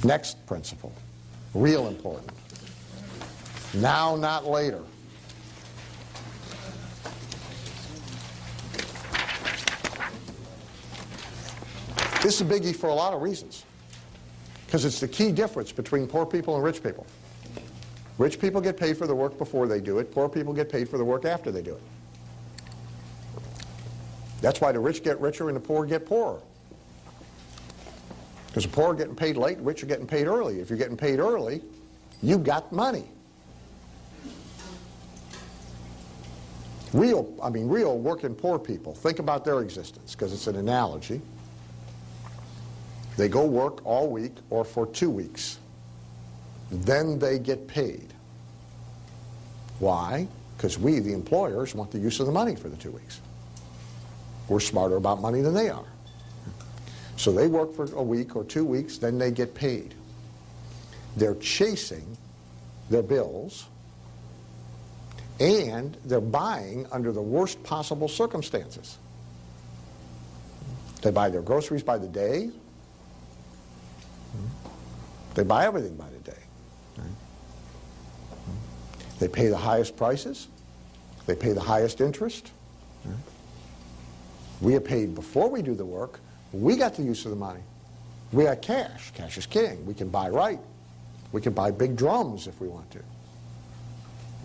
Next principle, real important. Now, not later. This is a biggie for a lot of reasons, because it's the key difference between poor people and rich people. Rich people get paid for the work before they do it. Poor people get paid for the work after they do it. That's why the rich get richer and the poor get poorer. Because the poor are getting paid late, the rich are getting paid early. If you're getting paid early, you got money. Real working poor people, think about their existence, because it's an analogy. They go work all week or for 2 weeks. Then they get paid. Why? Because we, the employers, want the use of the money for the 2 weeks. We're smarter about money than they are. So they work for a week or 2 weeks, then they get paid. They're chasing their bills, and they're buying under the worst possible circumstances. They buy their groceries by the day. They buy everything by the day. They pay the highest prices. They pay the highest interest. We are paid before we do the work. We got the use of the money. We got cash. Cash is king. We can buy right. We can buy big drums if we want to.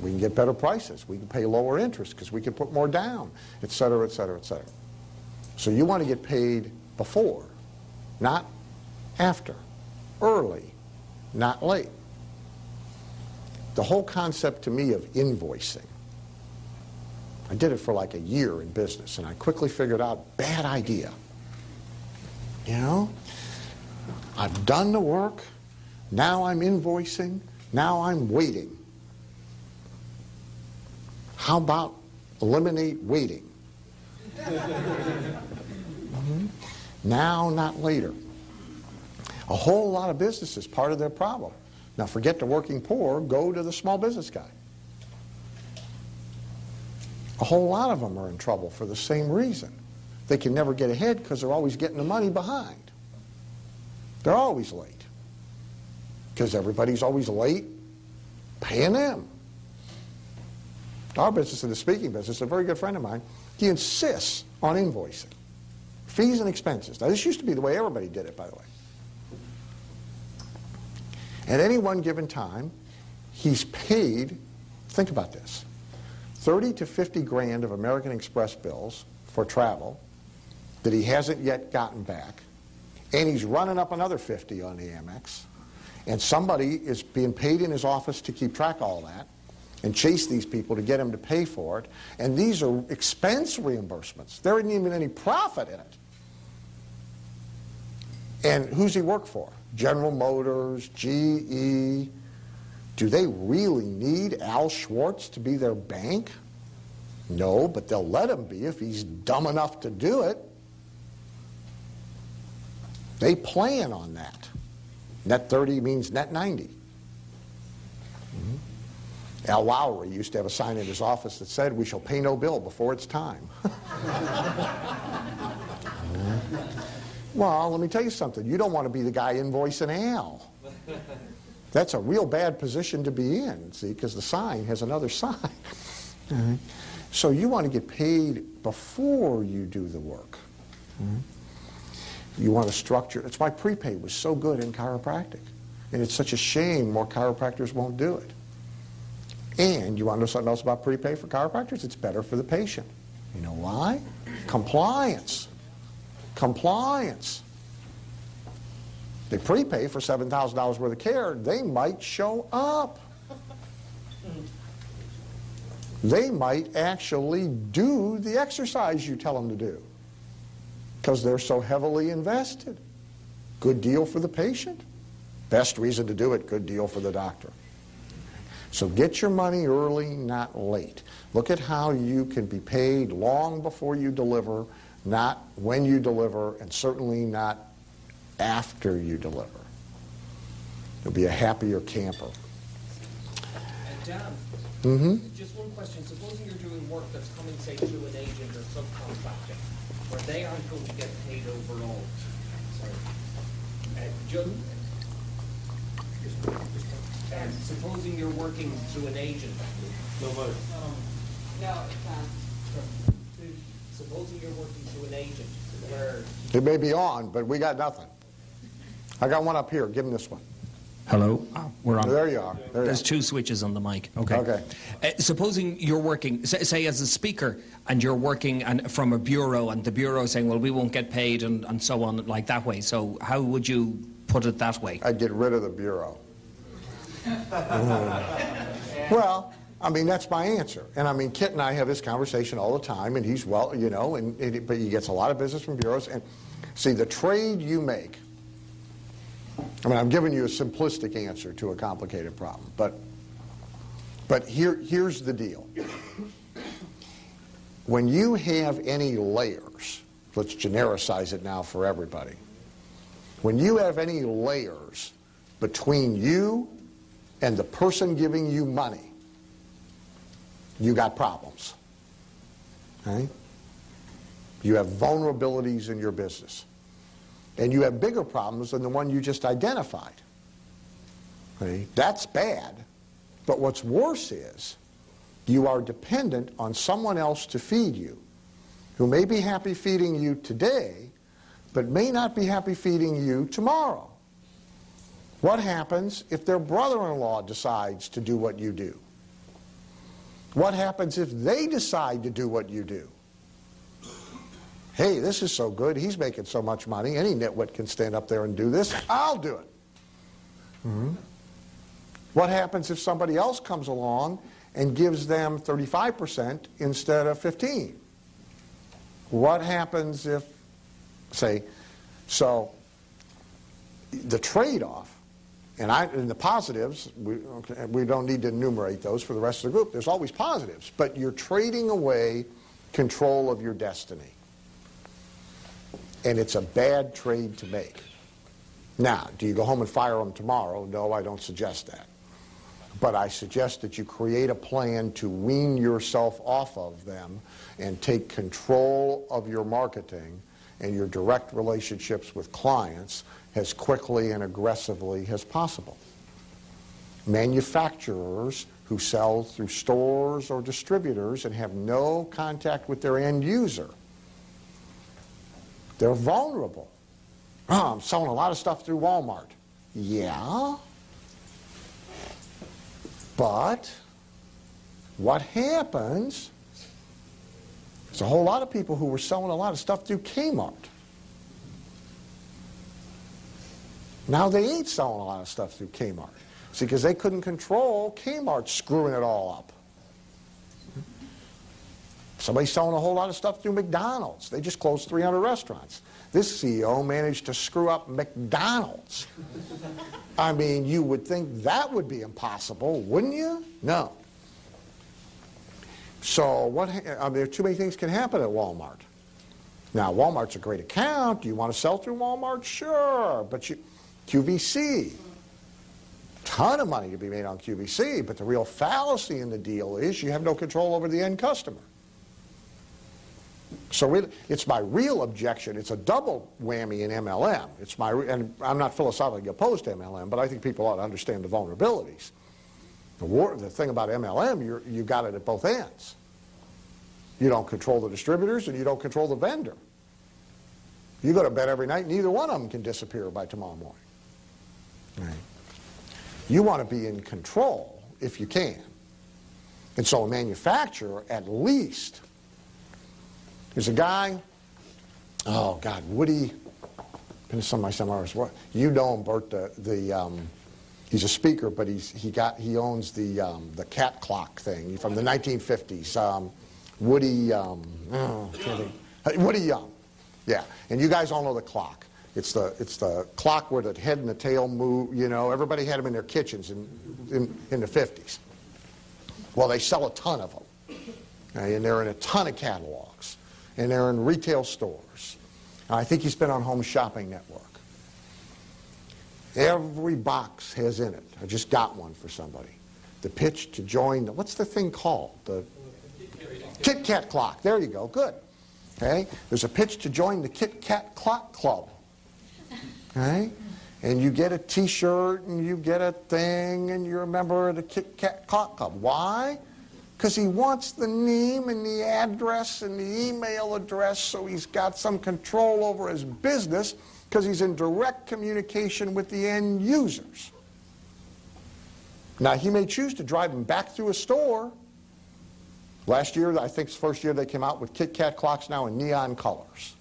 We can get better prices. We can pay lower interest because we can put more down, et cetera, et cetera, et cetera. So you want to get paid before, not after. Early, not late. The whole concept to me of invoicing, I did it for like a year in business, and I quickly figured out, bad idea. You know, I've done the work, now I'm invoicing, now I'm waiting. How about eliminate waiting? Now, not later. A whole lot of businesses, part of their problem. Now forget the working poor, go to the small business guy. A whole lot of them are in trouble for the same reason. They can never get ahead because they're always getting the money behind. They're always late. Because everybody's always late paying them. Our business, in the speaking business, a very good friend of mine, he insists on invoicing. Fees and expenses. Now this used to be the way everybody did it, by the way. At any one given time, he's paid, think about this, 30 to 50 grand of American Express bills for travel that he hasn't yet gotten back, and he's running up another 50 on the Amex, and somebody is being paid in his office to keep track of all that and chase these people to get him to pay for it, and these are expense reimbursements. There isn't even any profit in it. And who's he work for? General Motors, GE. Do they really need Al Schwartz to be their bank? No, but they'll let him be if he's dumb enough to do it. They plan on that. Net 30 means net 90. Al Lowry used to have a sign in his office that said, "We shall pay no bill before it's time." Well, let me tell you something. You don't want to be the guy invoicing Al. That's a real bad position to be in, see, because the sign has another sign. So you want to get paid before you do the work. You want to structure. That's why prepaid was so good in chiropractic. And it's such a shame more chiropractors won't do it. And you want to know something else about prepaid for chiropractors? It's better for the patient. You know why? Compliance. Compliance. They prepay for $7,000 worth of care, they might show up. They might actually do the exercise you tell them to do because they're so heavily invested. Good deal for the patient. Best reason to do it, good deal for the doctor. So get your money early, not late. Look at how you can be paid long before you deliver, not when you deliver, and certainly not after you deliver. You'll be a happier camper. And Dan, just one question. Supposing you're doing work that's coming, say, through an agent or subcontracting, where they aren't going to get paid overall. Sorry. Supposing you're working through an agent. No money. No, it's not. Supposing you're working through an agent where... It may be on, but we got nothing. I got one up here. Give him this one. Hello? We're on. There you are. There you There's are. 2 switches on the mic. Okay. Okay. Supposing you're working, say as a speaker, and you're working from a bureau, and the bureau is saying, well, we won't get paid, and so on, like that way. So how would you put it that way? I'd get rid of the bureau. Well, I mean, that's my answer. And I mean, Kit and I have this conversation all the time, and he's, well, you know, but he gets a lot of business from bureaus. And see, the trade you make, I mean, I'm giving you a simplistic answer to a complicated problem, but here's the deal. When you have any layers, let's genericize it now for everybody. When you have any layers between you and the person giving you money, you got problems. Okay? You have vulnerabilities in your business. And you have bigger problems than the one you just identified. Okay? That's bad. But what's worse is you are dependent on someone else to feed you, who may be happy feeding you today, but may not be happy feeding you tomorrow. What happens if their brother-in-law decides to do what you do? What happens if they decide to do what you do? Hey, this is so good, he's making so much money, any nitwit can stand up there and do this, I'll do it. Mm-hmm. What happens if somebody else comes along and gives them 35% instead of 15%? What happens if, say, so the trade-off, and in the positives, we don't need to enumerate those for the rest of the group, there's always positives, but you're trading away control of your destiny. And it's a bad trade to make. Now, do you go home and fire them tomorrow? No, I don't suggest that. But I suggest that you create a plan to wean yourself off of them and take control of your marketing and your direct relationships with clients as quickly and aggressively as possible. Manufacturers who sell through stores or distributors and have no contact with their end user, they're vulnerable. Oh, I'm selling a lot of stuff through Walmart. Yeah. But what happens, there's a whole lot of people who were selling a lot of stuff through Kmart. Now they ain't selling a lot of stuff through Kmart. See, because they couldn't control Kmart screwing it all up. Somebody's selling a whole lot of stuff through McDonald's. They just closed 300 restaurants. This CEO managed to screw up McDonald's. I mean, you would think that would be impossible, wouldn't you? No. So there are too many things can happen at Walmart. Now, Walmart's a great account. Do you want to sell through Walmart? Sure. But QVC, ton of money to be made on QVC, but the real fallacy in the deal is you have no control over the end customer. So really, it's my real objection. It's a double whammy in MLM. And I'm not philosophically opposed to MLM, but I think people ought to understand the vulnerabilities. The thing about MLM, you got it at both ends. You don't control the distributors and you don't control the vendor. You go to bed every night, neither one of them can disappear by tomorrow morning. Right. You want to be in control if you can. And so a manufacturer, at least, there's a guy, oh God, Woody, in some of my seminars, you know him, Bert, he's a speaker, but he owns the cat clock thing from the 1950s. Woody Young, yeah, and you guys all know the clock. It's the clock where the head and the tail move. You know, everybody had them in their kitchens in the 50s. Well, they sell a ton of them, okay, and they're in a ton of catalogs. And they're in retail stores. And I think he's been on Home Shopping Network. Every box has in it, I just got one for somebody, the pitch to join what's the thing called? The Kit Kat clock. There you go, good. Okay? There's a pitch to join the Kit Kat Clock Club. Okay? and you get a T-shirt, and you get a thing, and you're a member of the Kit Kat Club. Why? Because he wants the name and the address and the email address, so he's got some control over his business, because he's in direct communication with the end users. Now, he may choose to drive them back through a store. Last year, I think it's the first year they came out with Kit Kat clocks now in neon colors.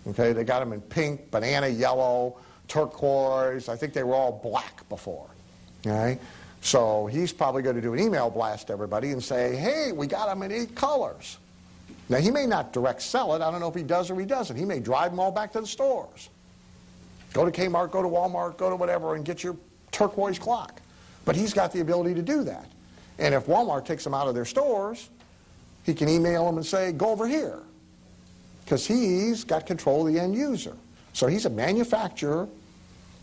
Okay, they got them in pink, banana yellow, turquoise. I think they were all black before. Okay, so he's probably going to do an email blast to everybody and say, hey, we got them in 8 colors. Now, he may not direct sell it. I don't know if he does or he doesn't. He may drive them all back to the stores. Go to Kmart, go to Walmart, go to whatever, and get your turquoise clock. But he's got the ability to do that. And if Walmart takes them out of their stores, he can email them and say, go over here. Because he's got control of the end user. So he's a manufacturer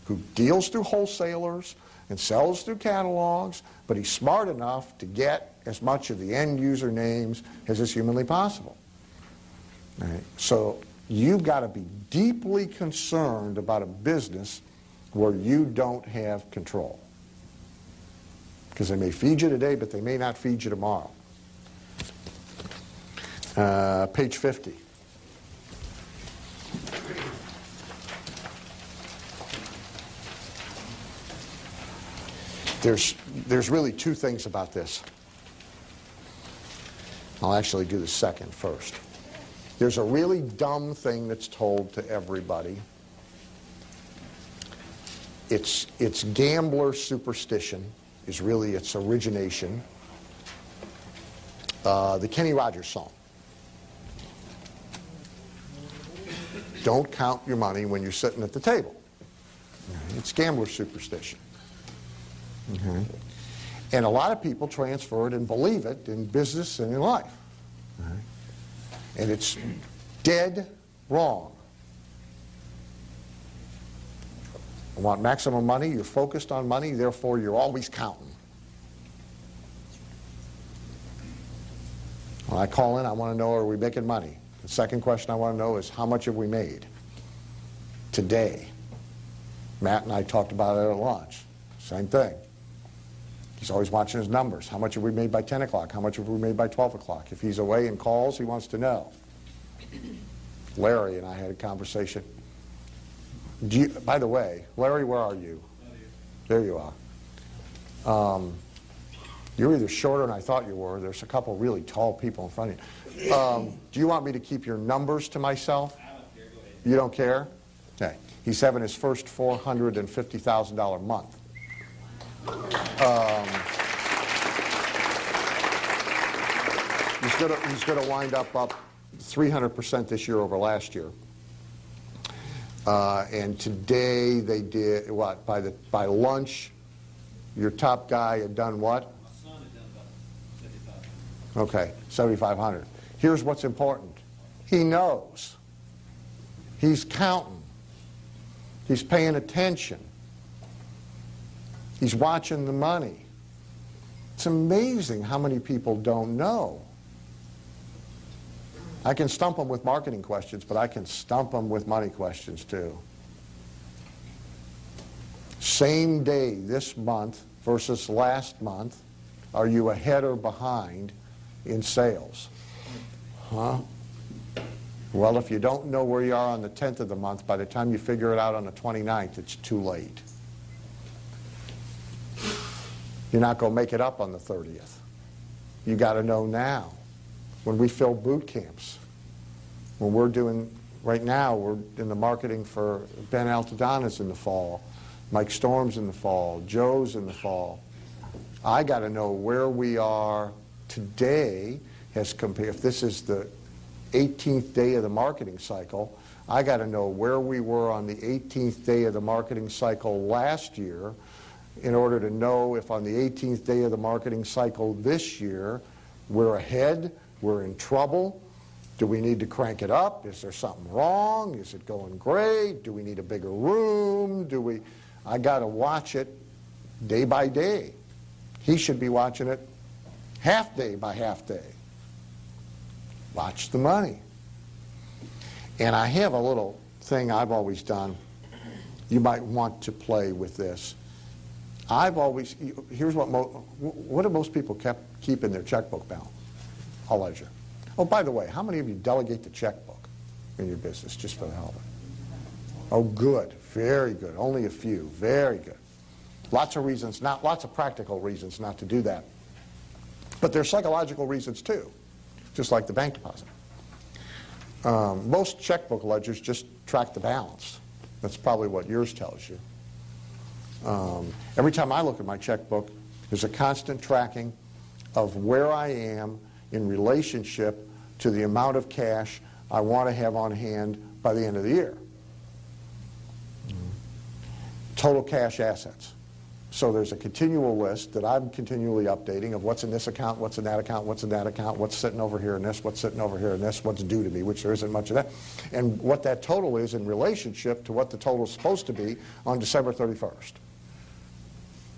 who deals through wholesalers and sells through catalogs, but he's smart enough to get as much of the end user names as is humanly possible. All right. So you've got to be deeply concerned about a business where you don't have control. Because they may feed you today, but they may not feed you tomorrow. Page 50. There's really 2 things about this. I'll actually do the second first. There's a really dumb thing that's told to everybody. It's gambler superstition is really its origination. The Kenny Rogers song. Don't count your money when you're sitting at the table. It's gambler superstition. Okay. And a lot of people transfer it and believe it in business and in life. Okay. And it's dead wrong. You want maximum money, you're focused on money, therefore you're always counting. When I call in, I want to know, are we making money? The second question I want to know is, how much have we made today? Matt and I talked about it at lunch. Same thing. He's always watching his numbers. How much have we made by 10 o'clock? How much have we made by 12 o'clock? If he's away and calls, he wants to know. Larry and I had a conversation. By the way, Larry, where are you? There you are. You're either shorter than I thought you were. There's a couple really tall people in front of you. Do you want me to keep your numbers to myself? I don't care. Go ahead. You don't care? Okay. He's having his first $450,000 month. He's going to wind up 300% this year over last year. And today they did what? By lunch, your top guy had done what? My son had done about 7,500. Okay, 7,500. Here's what's important. He knows. He's counting. He's paying attention. He's watching the money. It's amazing how many people don't know. I can stump them with marketing questions, but I can stump them with money questions too. Same day this month versus last month, are you ahead or behind in sales? Huh? Well, if you don't know where you are on the 10th of the month, by the time you figure it out on the 29th, it's too late. You're not going to make it up on the 30th. You got to know now. When we fill boot camps, when we're doing, right now, we're in the marketing for Ben Altadonna's in the fall, Mike Storm's in the fall, Joe's in the fall. I got to know where we are today as compared, if this is the 18th day of the marketing cycle, I got to know where we were on the 18th day of the marketing cycle last year in order to know if on the 18th day of the marketing cycle this year we're ahead, we're in trouble. Do we need to crank it up? Is there something wrong? Is it going great? Do we need a bigger room? I got to watch it day by day. He should be watching it half day by half day. Watch the money. And I have a little thing I've always done. you might want to play with this. I've always, here's what do most people keep in their checkbook balance? I'll let you. Oh, by the way, how many of you delegate the checkbook in your business just for the hell of it? Oh, good. Very good. Only a few. Very good. Lots of reasons, lots of practical reasons not to do that. But there's psychological reasons too, just like the bank deposit. Most checkbook ledgers just track the balance. That's probably what yours tells you. Every time I look at my checkbook, there's a constant tracking of where I am in relationship to the amount of cash I want to have on hand by the end of the year. Total cash assets. So there's a continual list that I'm continually updating of what's in this account, what's in that account, what's in that account, what's sitting over here in this, what's sitting over here in this, what's due to me, which there isn't much of that, and what that total is in relationship to what the total is supposed to be on December 31st.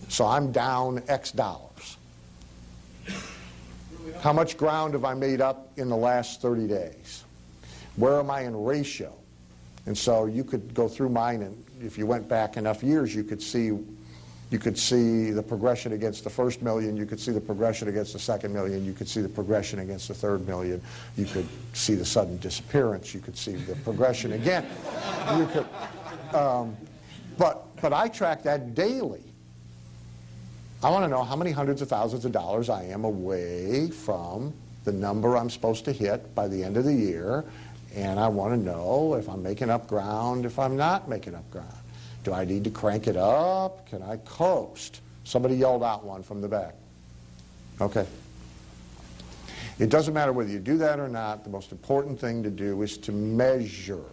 So I'm down X dollars. How much ground have I made up in the last 30 days? Where am I in ratio? And so you could go through mine, and if you went back enough years, you could see the progression against the first million, you could see the progression against the second million, you could see the progression against the third million, you could see the sudden disappearance, you could see the progression again. You could, but I track that daily. I want to know how many hundreds of thousands of dollars I am away from the number I'm supposed to hit by the end of the year, and I want to know if I'm making up ground, if I'm not making up ground. Do I need to crank it up? Can I coast? Somebody yelled out one from the back. Okay. It doesn't matter whether you do that or not. The most important thing to do is to measure.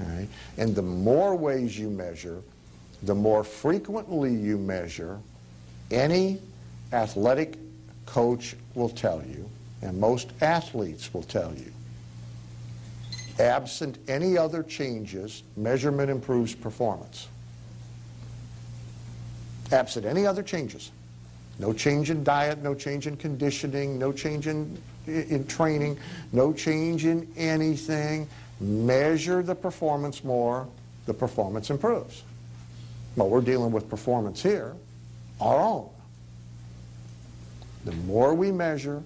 Okay? And the more ways you measure, the more frequently you measure, any athletic coach will tell you, and most athletes will tell you, absent any other changes, measurement improves performance. Absent any other changes. No change in diet, no change in conditioning, no change in training, no change in anything. Measure the performance more, the performance improves. Well, we're dealing with performance here, our own. The more we measure,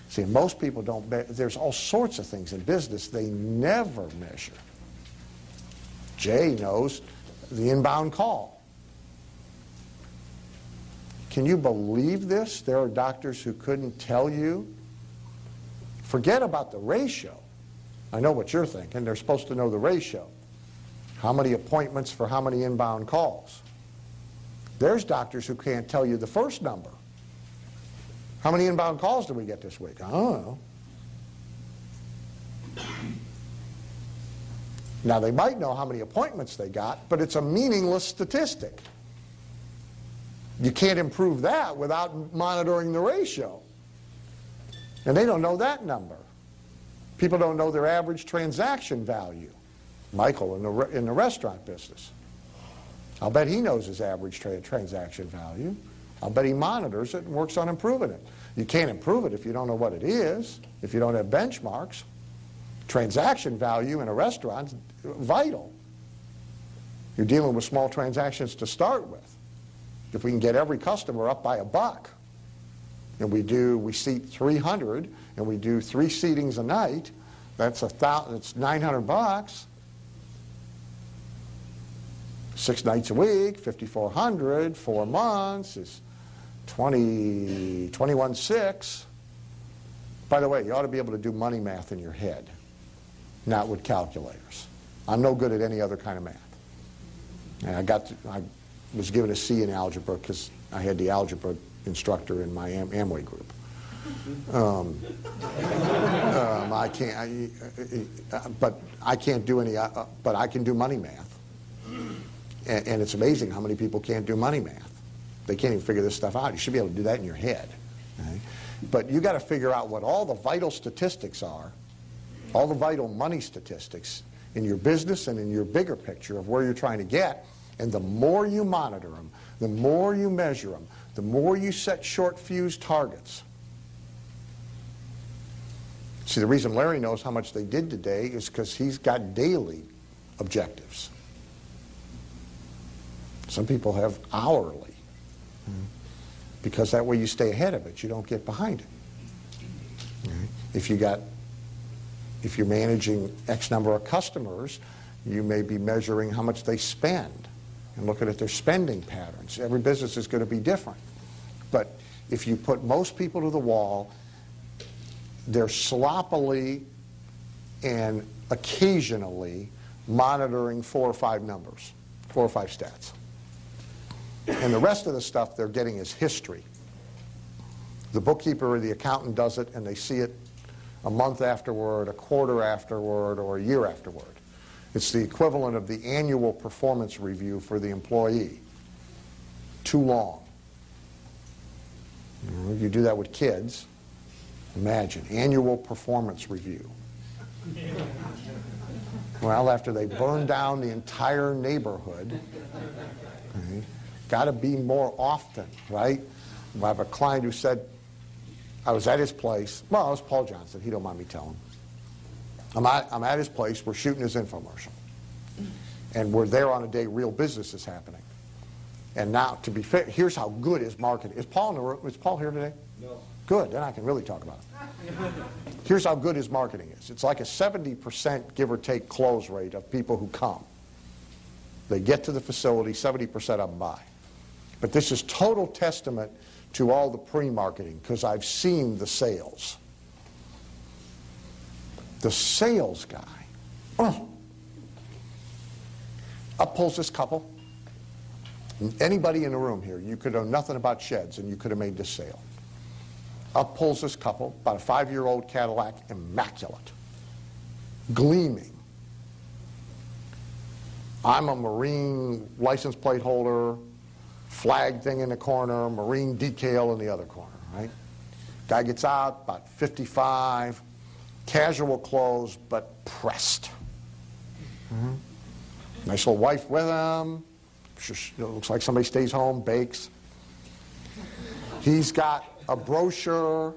see, most people don't, there's all sorts of things in business they never measure. Jay knows the inbound call. Can you believe this? There are doctors who couldn't tell you. Forget about the ratio. I know what you're thinking. They're supposed to know the ratio. How many appointments for how many inbound calls? There's doctors who can't tell you the first number. How many inbound calls did we get this week? I don't know. Now, they might know how many appointments they got, but it's a meaningless statistic. You can't improve that without monitoring the ratio. And they don't know that number. People don't know their average transaction value. Michael in the restaurant business. I'll bet he knows his average transaction value. I'll bet he monitors it and works on improving it. You can't improve it if you don't know what it is, if you don't have benchmarks. Transaction value in a restaurant is vital. You're dealing with small transactions to start with. If we can get every customer up by $1, and we seat 300, and we do 3 seatings a night, that's $900. 6 nights a week, 5,400, 4 months is 21,600. By the way, you ought to be able to do money math in your head, not with calculators. I'm no good at any other kind of math. And I was given a C in algebra because I had the algebra instructor in my Amway group. But I can't do any. But I can do money math, and it's amazing how many people can't do money math. They can't even figure this stuff out. You should be able to do that in your head. Okay? But you got to figure out what all the vital statistics are, all the vital money statistics in your business and in your bigger picture of where you're trying to get. And the more you monitor them, the more you measure them, the more you set short fuse targets. See, the reason Larry knows how much they did today is because he's got daily objectives. Some people have hourly, because that way you stay ahead of it. You don't get behind it. If you're managing X number of customers, you may be measuring how much they spend and looking at their spending patterns. Every business is going to be different. But if you put most people to the wall, they're sloppily and occasionally monitoring 4 or 5 numbers, 4 or 5 stats. And the rest of the stuff they're getting is history. The bookkeeper or the accountant does it, and they see it a month afterward, a quarter afterward, or a year afterward. It's the equivalent of the annual performance review for the employee. Too long. You do that with kids. Imagine, annual performance review. Well, after they burn down the entire neighborhood, got to be more often, right? I have a client who said, I was at his place. Well, it was Paul Johnson. He don't mind me telling. I'm at his place. We're shooting his infomercial. And we're there on a day real business is happening. And now, to be fair, here's how good his marketing is. Paul in the room? Is Paul here today? No. Good. Then I can really talk about it. Here's how good his marketing is. It's like a 70% give or take close rate of people who come. They get to the facility, 70% of them buy. But this is total testament to all the pre-marketing, because I've seen the sales. The sales guy, up pulls this couple. Anybody in the room here, you could know nothing about sheds and you could have made this sale. Up pulls this couple, about a 5-year-old Cadillac, immaculate, gleaming. I'm a Marine license plate holder, flag thing in the corner, Marine decal in the other corner, right? Guy gets out, about 55, casual clothes, but pressed. Nice little wife with him. Looks like somebody stays home, bakes. He's got a brochure.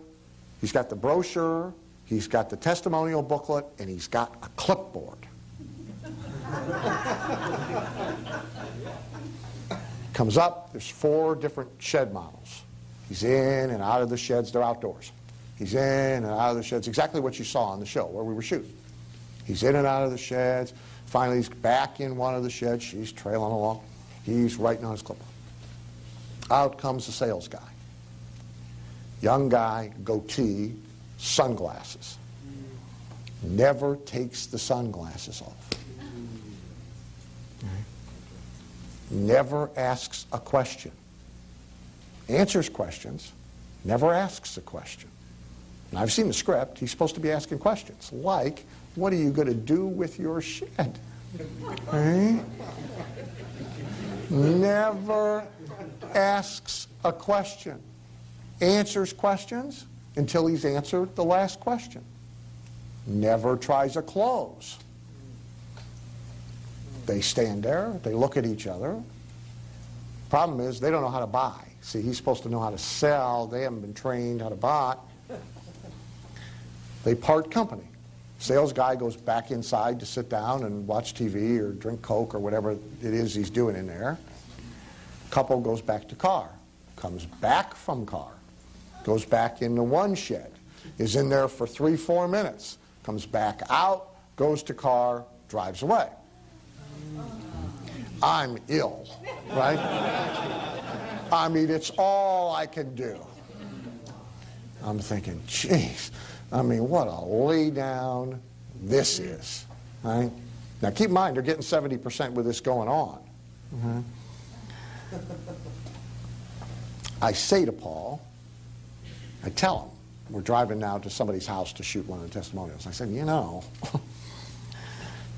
He's got the brochure. He's got the testimonial booklet, and he's got a clipboard. Comes up, there's 4 different shed models. He's in and out of the sheds, they're outdoors. He's in and out of the sheds, exactly what you saw on the show where we were shooting. He's in and out of the sheds. Finally, he's back in one of the sheds. She's trailing along. He's writing on his clipboard. Out comes the sales guy. Young guy, goatee, sunglasses. Never takes the sunglasses off. Never asks a question. Answers questions, never asks a question. And I've seen the script. He's supposed to be asking questions like, what are you going to do with your shed? Never asks a question. Answers questions until he's answered the last question. Never tries a close. They stand there, they look at each other. Problem is, they don't know how to buy. See, he's supposed to know how to sell. They haven't been trained how to buy. They part company. Sales guy goes back inside to sit down and watch TV or drink Coke or whatever it is he's doing in there. Couple goes back to car. Comes back from car. Goes back into one shed. Is in there for 3-4 minutes. Comes back out, goes to car, drives away. I'm ill, right? I mean, it's all I can do. I'm thinking, geez, I mean, what a lay down this is, right? Now, keep in mind, they're getting 70% with this going on. I say to Paul, I tell him, we're driving now to somebody's house to shoot one of the testimonials. I said, you know,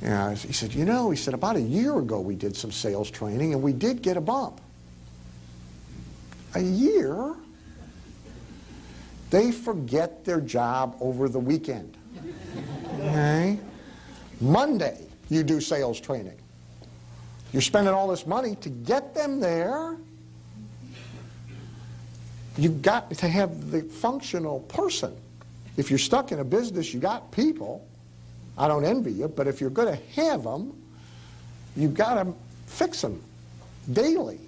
he said, he said, about a year ago we did some sales training and we did get a bump. A year? They forget their job over the weekend. Okay? Monday, you do sales training. You're spending all this money to get them there. You've got to have the functional person. If you're stuck in a business, you got people. I don't envy you, but if you're going to have them, you've got to fix them. daily.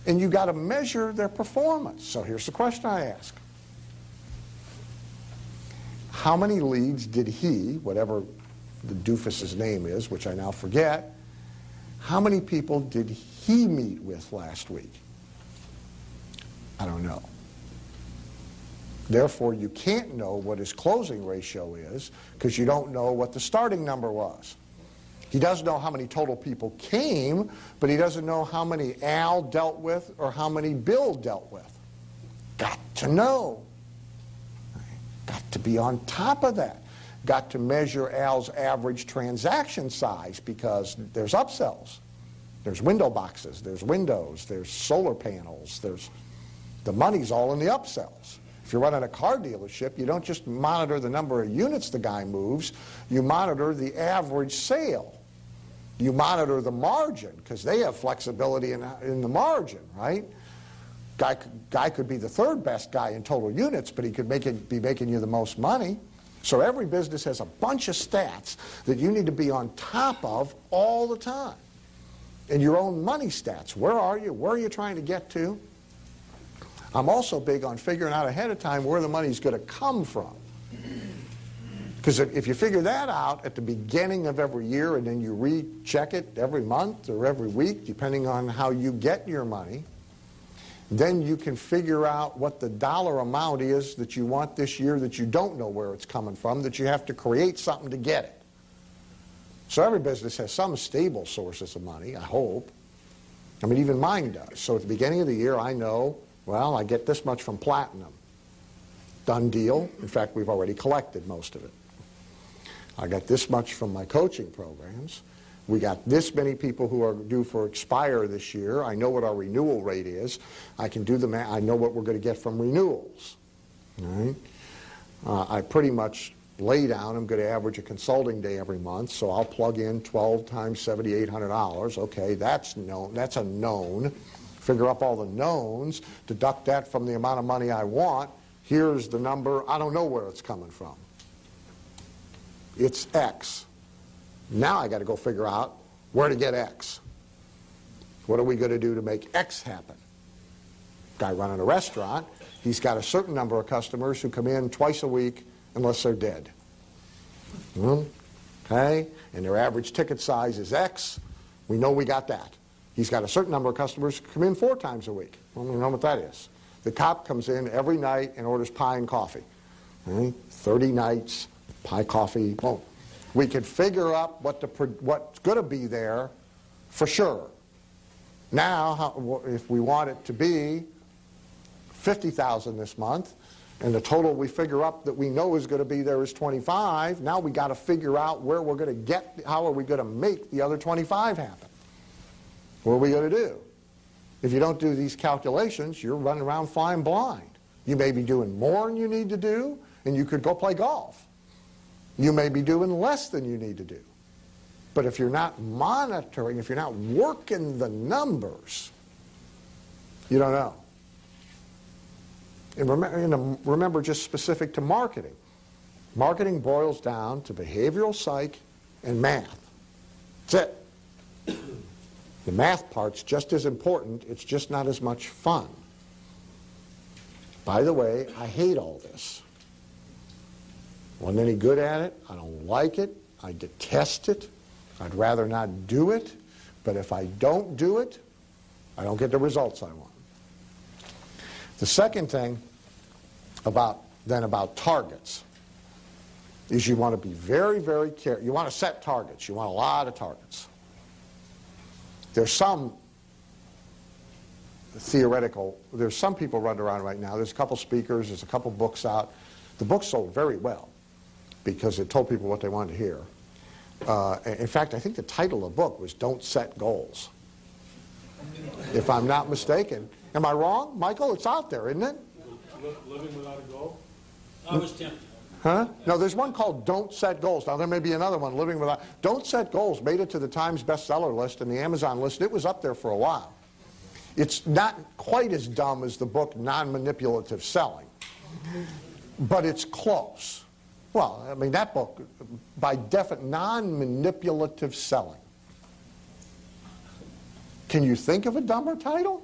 And you got to measure their performance. So here's the question I ask. How many leads did he, whatever the doofus's name is, which I now forget, how many people did he meet with last week? I don't know. Therefore, you can't know what his closing ratio is because you don't know what the starting number was. He does know how many total people came, but he doesn't know how many Al dealt with or how many Bill dealt with. Got to know. Got to be on top of that. Got to measure Al's average transaction size because there's upsells. There's window boxes, there's windows, there's solar panels, the money's all in the upsells. If you're running a car dealership, you don't just monitor the number of units the guy moves, you monitor the average sale. You monitor the margin, because they have flexibility in the margin, right? Guy could be the third best guy in total units, but he could be making you the most money. So every business has a bunch of stats that you need to be on top of all the time. And your own money stats. Where are you? Where are you trying to get to? I'm also big on figuring out ahead of time where the money's going to come from. Because if you figure that out at the beginning of every year and then you recheck it every month or every week, depending on how you get your money, then you can figure out what the dollar amount is that you want this year that you don't know where it's coming from, that you have to create something to get it. So every business has some stable sources of money, I hope. I mean, even mine does. So at the beginning of the year, I know, well, I get this much from platinum. Done deal. In fact, we've already collected most of it. I got this much from my coaching programs. We got this many people who are due for expire this year. I know what our renewal rate is. I can do the math. I know what we're going to get from renewals. All right? I pretty much lay down, I'm going to average a consulting day every month, so I'll plug in 12 times $7,800. Okay, that's known. That's a known. Figure up all the knowns, deduct that from the amount of money I want. Here's the number. I don't know where it's coming from. It's X. Now I got to go figure out where to get X. What are we going to do to make X happen? Guy running a restaurant, he's got a certain number of customers who come in twice a week unless they're dead. Okay? And their average ticket size is X. We know we got that. He's got a certain number of customers who come in 4 times a week. Well, we know what that is. The cop comes in every night and orders pie and coffee. Okay? 30 nights, pie, coffee, boom. We could figure out what's going to be there for sure. Now, if we want it to be $50,000 this month, and the total we figure up that we know is going to be there is 25, now we got to figure out where we're going to get, how are we going to make the other 25 happen? What are we going to do? If you don't do these calculations, you're running around flying blind. You may be doing more than you need to do, and you could go play golf. You may be doing less than you need to do. But if you're not monitoring, if you're not working the numbers, you don't know. And remember, just specific to marketing. Marketing boils down to behavioral psych and math. That's it. The math part's just as important, it's just not as much fun. By the way, I hate all this. Wasn't any good at it, I don't like it, I detest it, I'd rather not do it, but if I don't do it, I don't get the results I want. The second thing about targets is you want to be very, very careful. You want to set targets. You want a lot of targets. There's some there's some people running around right now. There's a couple speakers, there's a couple books out. The book sold very well because it told people what they wanted to hear. In fact, I think the title of the book was Don't Set Goals, if I'm not mistaken. Am I wrong? Michael, it's out there, isn't it? Living without a goal? I was tempted. Huh? No, there's one called Don't Set Goals. Now, there may be another one, Living Without... Don't Set Goals made it to the Times bestseller list and the Amazon list. It was up there for a while. It's not quite as dumb as the book Non-Manipulative Selling, but it's close. Well, I mean, that book, by definition, non-manipulative selling. Can you think of a dumber title?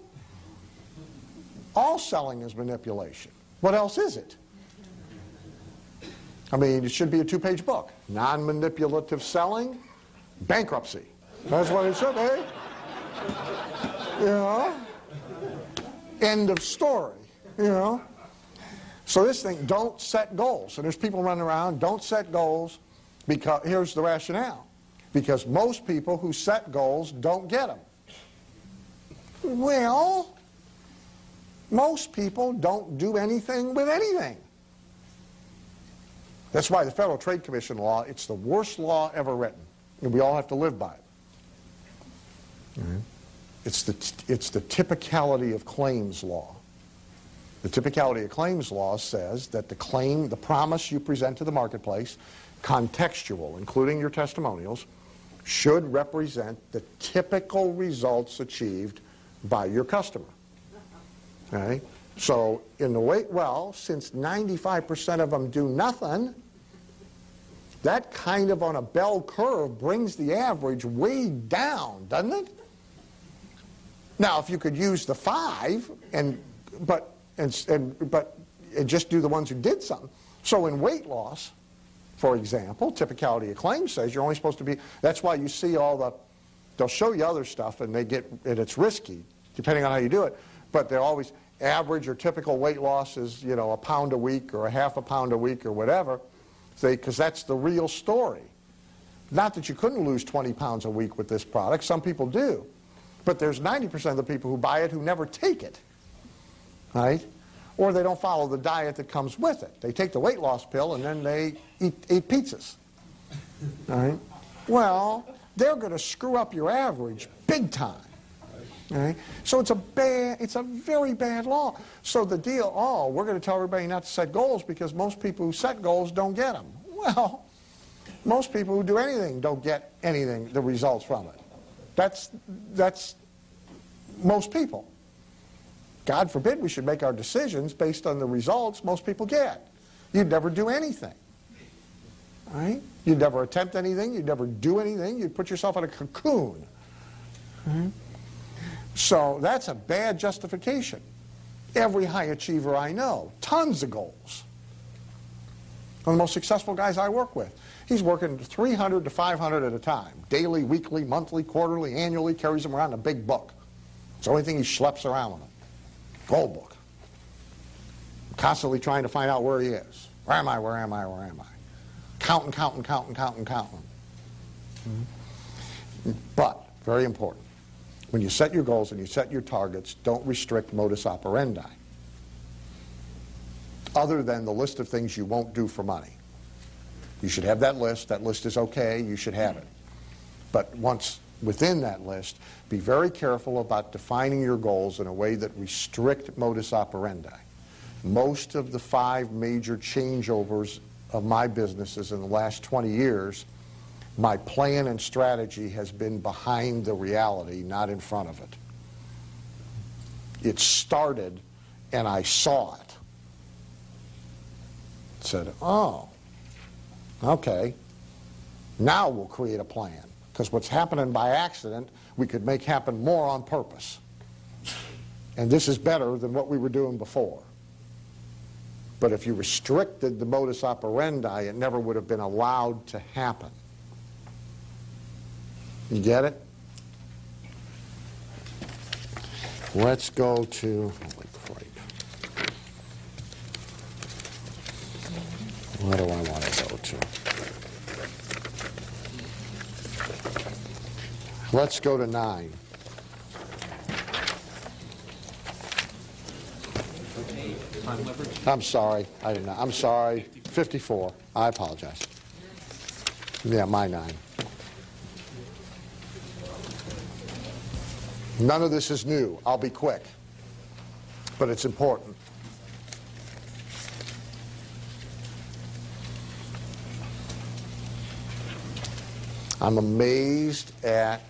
All selling is manipulation. What else is it? I mean, it should be a 2-page book. Non-manipulative selling, bankruptcy. That's what it should be. You know? End of story. You know? So this thing, don't set goals. And there's people running around, don't set goals, because here's the rationale. Because most people who set goals don't get them. Well, most people don't do anything with anything. That's why the Federal Trade Commission law, it's the worst law ever written. And we all have to live by it. Mm-hmm. It's the typicality of claims law. The typicality of claims law says that the claim, the promise you present to the marketplace, contextual, including your testimonials, should represent the typical results achieved by your customer. Okay? So in the way, well, since 95% of them do nothing, that kind of on a bell curve brings the average way down, doesn't it? Now, if you could use the 5 but just do the ones who did something. So in weight loss, for example, typicality of claim says you're only supposed to be, that's why you see all the, they'll show you other stuff and and it's risky, depending on how you do it, but they're always average or typical weight loss is, you know, a pound a week or a half a pound a week or whatever, because that's the real story. Not that you couldn't lose 20 pounds a week with this product, some people do, but there's 90% of the people who buy it who never take it, right? Or they don't follow the diet that comes with it. They take the weight loss pill and then they eat pizzas. All right? Well, they're going to screw up your average big time. All right? So it's a very bad law. So the deal, oh, we're going to tell everybody not to set goals because most people who set goals don't get them. Well, most people who do anything don't get anything, the results from it. That's most people. God forbid we should make our decisions based on the results most people get. You'd never do anything. Right? You'd never attempt anything. You'd never do anything. You'd put yourself in a cocoon. Right? So that's a bad justification. Every high achiever I know, tons of goals. One of the most successful guys I work with, he's working 300 to 500 at a time. Daily, weekly, monthly, quarterly, annually, carries them around in a big book. It's the only thing he schleps around with him. Goal book. Constantly trying to find out where he is. Where am I, where am I, where am I? Counting. Mm-hmm. But, very important, when you set your goals and you set your targets, don't restrict modus operandi. Other than the list of things you won't do for money. You should have that list. That list is okay. You should have it. But once within that list, be very careful about defining your goals in a way that restrict modus operandi. Most of the 5 major changeovers of my businesses in the last 20 years, my plan and strategy has been behind the reality, not in front of it. It started and I saw it. Said, oh, okay, now we'll create a plan. Because what's happening by accident, we could make happen more on purpose. And this is better than what we were doing before. But if you restricted the modus operandi, it never would have been allowed to happen. You get it? Let's go to, holy crap. What do I want to go to? Let's go to 9. I'm sorry. I didn't know. I'm sorry. 54. I apologize. Yeah, my 9. None of this is new. I'll be quick. But it's important. I'm amazed at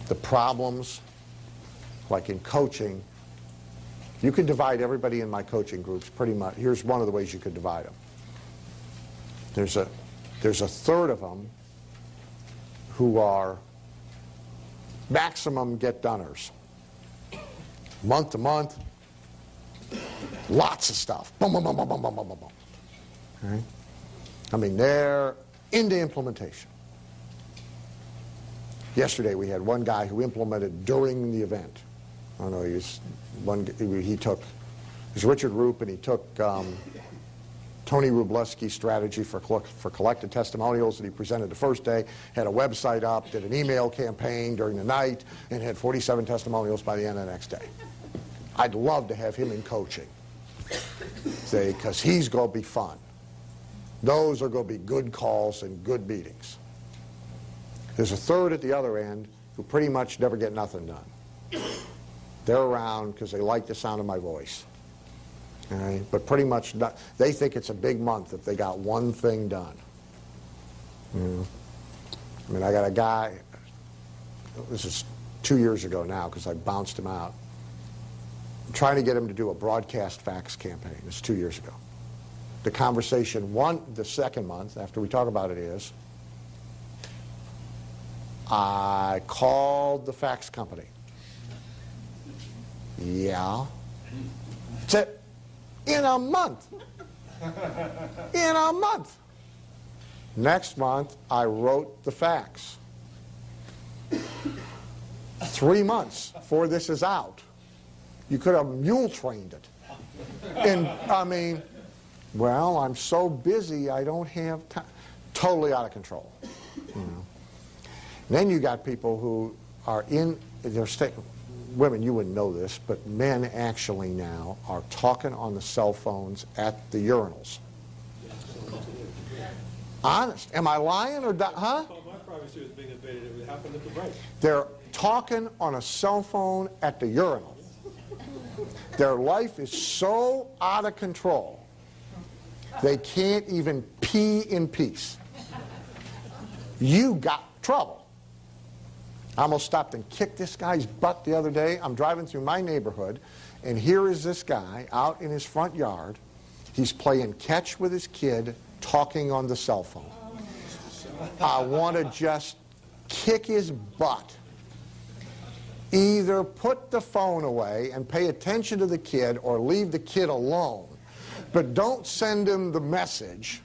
the problems, like in coaching. You could divide everybody in my coaching groups pretty much. Here's one of the ways you could divide them. There's a third of them who are maximum get-doners. Month to month, lots of stuff. Boom, boom, boom, boom, boom, boom, boom, boom, boom. Okay? I mean, they're into implementation. Yesterday we had one guy who implemented during the event. I don't know, he took Richard Roop, and he took Tony Wroblewski's strategy for collected testimonials that he presented the first day, had a website up, did an email campaign during the night, and had 47 testimonials by the end of the next day. I'd love to have him in coaching, because he's going to be fun. Those are going to be good calls and good meetings. There's a third at the other end who pretty much never get nothing done. They're around because they like the sound of my voice. All right? But pretty much not, they think it's a big month if they got one thing done. You know? I mean, I got a guy, this is 2 years ago now because I bounced him out. I'm trying to get him to do a broadcast fax campaign. It's 2 years ago. The conversation the second month after we talk about it is, I called the fax company. Yeah. That's it. In a month. In a month. Next month, I wrote the fax. 3 months before this is out. You could have mule trained it. And, I mean, well, I'm so busy, I don't have time. Totally out of control. You know. Then you got people who are in their state. Women, you wouldn't know this, but men actually now are talking on the cell phones at the urinals. Honest. Am I lying or huh? My privacy was being invaded. It happened at the break. They're talking on a cell phone at the urinal. Their life is so out of control, they can't even pee in peace. You got trouble. I almost stopped and kicked this guy's butt the other day. I'm driving through my neighborhood, and here is this guy out in his front yard. He's playing catch with his kid, talking on the cell phone. I want to just kick his butt. Either put the phone away and pay attention to the kid or leave the kid alone. But don't send him the message,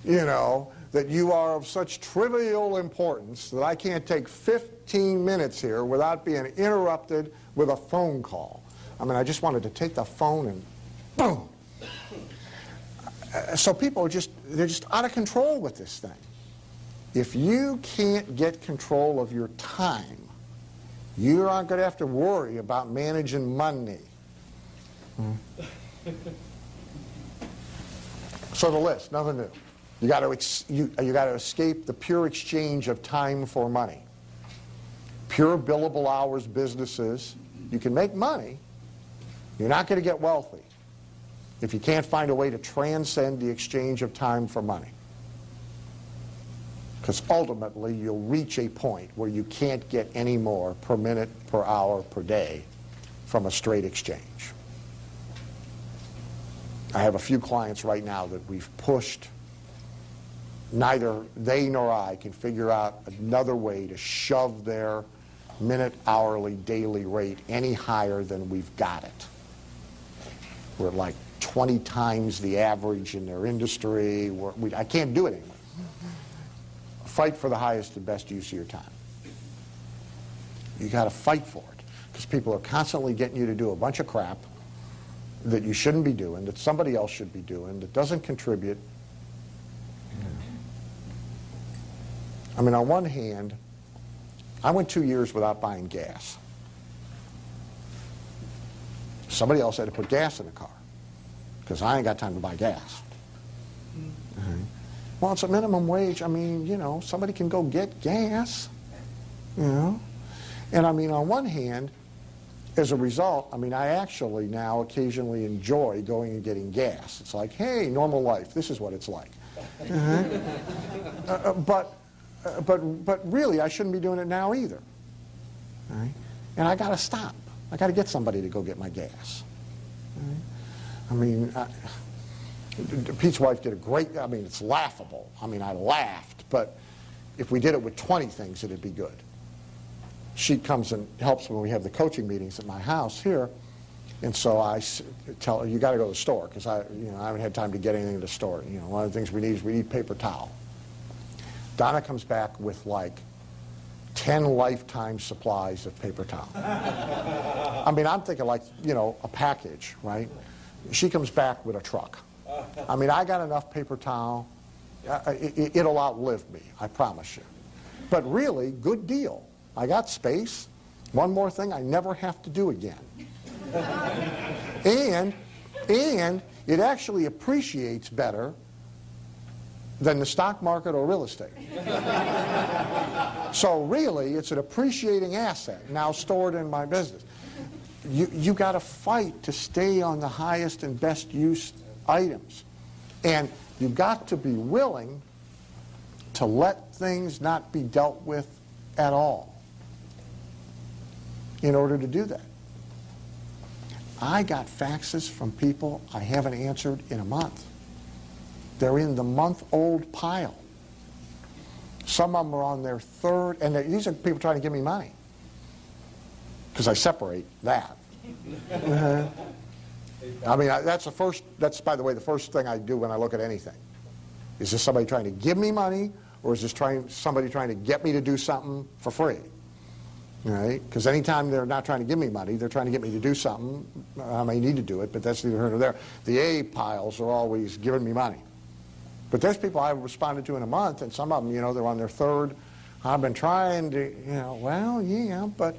you know, that you are of such trivial importance that I can't take 15 minutes here without being interrupted with a phone call. I mean, I just wanted to take the phone and boom. So people they're just out of control with this thing. If you can't get control of your time, you aren't going to have to worry about managing money. So the list, nothing new. You got to escape the pure exchange of time for money. Pure billable hours businesses, you can make money. You're not going to get wealthy if you can't find a way to transcend the exchange of time for money. Because ultimately, you'll reach a point where you can't get any more per minute, per hour, per day from a straight exchange. I have a few clients right now that we've pushed. Neither they nor I can figure out another way to shove their minute, hourly, daily rate any higher than we've got it. We're like 20 times the average in their industry. I can't do it anymore. Fight for the highest and best use of your time. You got to fight for it because people are constantly getting you to do a bunch of crap that you shouldn't be doing, that somebody else should be doing, that doesn't contribute. I mean, on one hand, I went 2 years without buying gas. Somebody else had to put gas in the car because I ain't got time to buy gas. Well, it's a minimum wage. I mean, you know, somebody can go get gas, you know. And I mean, on one hand, as a result, I mean, I actually now occasionally enjoy going and getting gas. It's like, hey, normal life. This is what it's like. But really, I shouldn't be doing it now either. All right? And I got to stop. I got to get somebody to go get my gas. All right? I mean, Pete's wife did a great, I mean, it's laughable. I mean, I laughed, but if we did it with 20 things, it'd be good. she comes and helps when we have the coaching meetings at my house here. And so I tell her, you got to go to the store, because I haven't had time to get anything in the store. One of the things we need paper towel. Donna comes back with like 10 lifetime supplies of paper towel. I mean, I'm thinking like, a package, right? She comes back with a truck. I mean, I got enough paper towel. It'll outlive me, I promise you. But really, good deal. I got space. One more thing I never have to do again. And it actually appreciates better than the stock market or real estate. So really, it's an appreciating asset now stored in my business. You got to fight to stay on the highest and best use items. And you've got to be willing to let things not be dealt with at all in order to do that. I got faxes from people I haven't answered in a month. They're in the month-old pile. Some of them are on their third, and these are people trying to give me money, because I separate that. I mean, that's, by the way, the first thing I do when I look at anything. Is this somebody trying to give me money, or is this somebody trying to get me to do something for free? Right? Because anytime they're not trying to give me money, they're trying to get me to do something. I may need to do it, but that's neither here nor there. The A piles are always giving me money. But there's people I've responded to in a month, and some of them, they're on their third. I've been trying to, well, yeah, but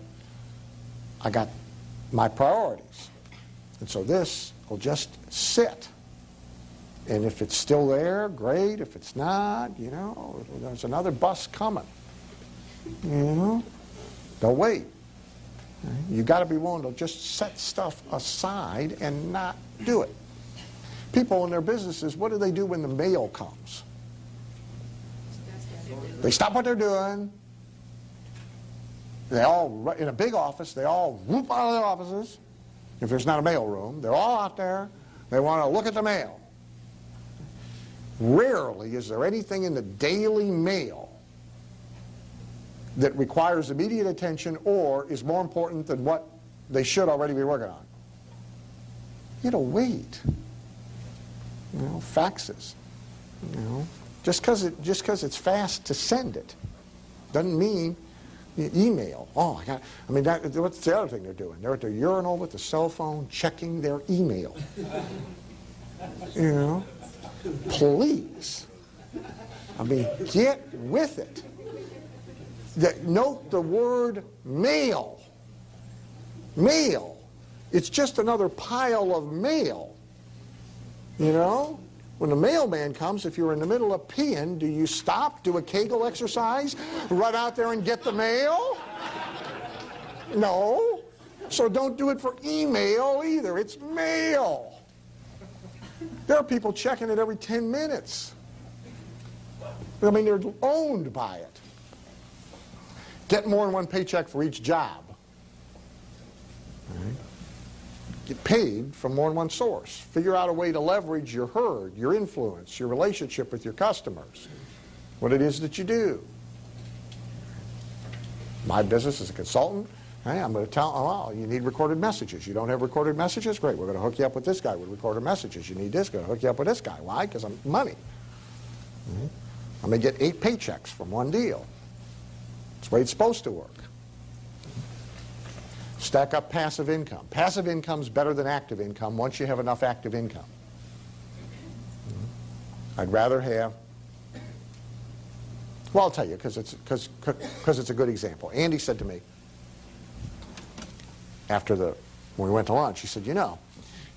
I got my priorities. And so this will just sit. And if it's still there, great. If it's not, there's another bus coming. Don't wait. You got to be willing to just set stuff aside and not do it. People in their businesses, what do they do when the mail comes? They stop what they're doing. They all, in a big office, they all whoop out of their offices. If there's not a mail room, they're all out there. They want to look at the mail. Rarely is there anything in the daily mail that requires immediate attention or is more important than what they should already be working on. It'll wait. Faxes. Just because it's fast to send it doesn't mean email. Oh, what's the other thing they're doing? They're at their urinal with the cell phone checking their email. Please. Get with it. Note the word mail. Mail. It's just another pile of mail. When the mailman comes, if you're in the middle of peeing, do you stop, do a Kegel exercise, run out there and get the mail? No. So don't do it for email either. It's mail. There are people checking it every 10 minutes. They're owned by it. Get more than one paycheck for each job. Right? Get paid from more than one source. Figure out a way to leverage your herd, your influence, your relationship with your customers, what it is that you do. My business as a consultant, I'm going to tell them, oh, you need recorded messages. You don't have recorded messages? Great, we're going to hook you up with this guy with recorded messages. You need this, going to hook you up with this guy. Why? Because I'm money. I'm going to get 8 paychecks from one deal. That's the way it's supposed to work. Stack up passive income. Passive income's better than active income once you have enough active income. I'd rather have, well, I'll tell you, because it's a good example. Andy said to me, when we went to lunch, he said,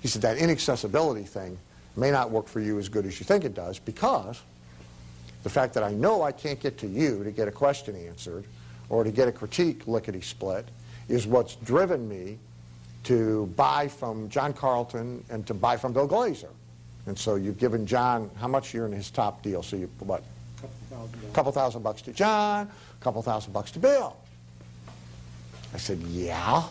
he said, that inaccessibility thing may not work for you as good as you think it does, because the fact that I know I can't get to you to get a question answered or to get a critique lickety-split is what's driven me to buy from John Carlton and to buy from Bill Glazer. And so you've given John, how much you're in his top deal? So you, what? A couple thousand bucks to John, a couple $1,000 to Bill. I said, yeah.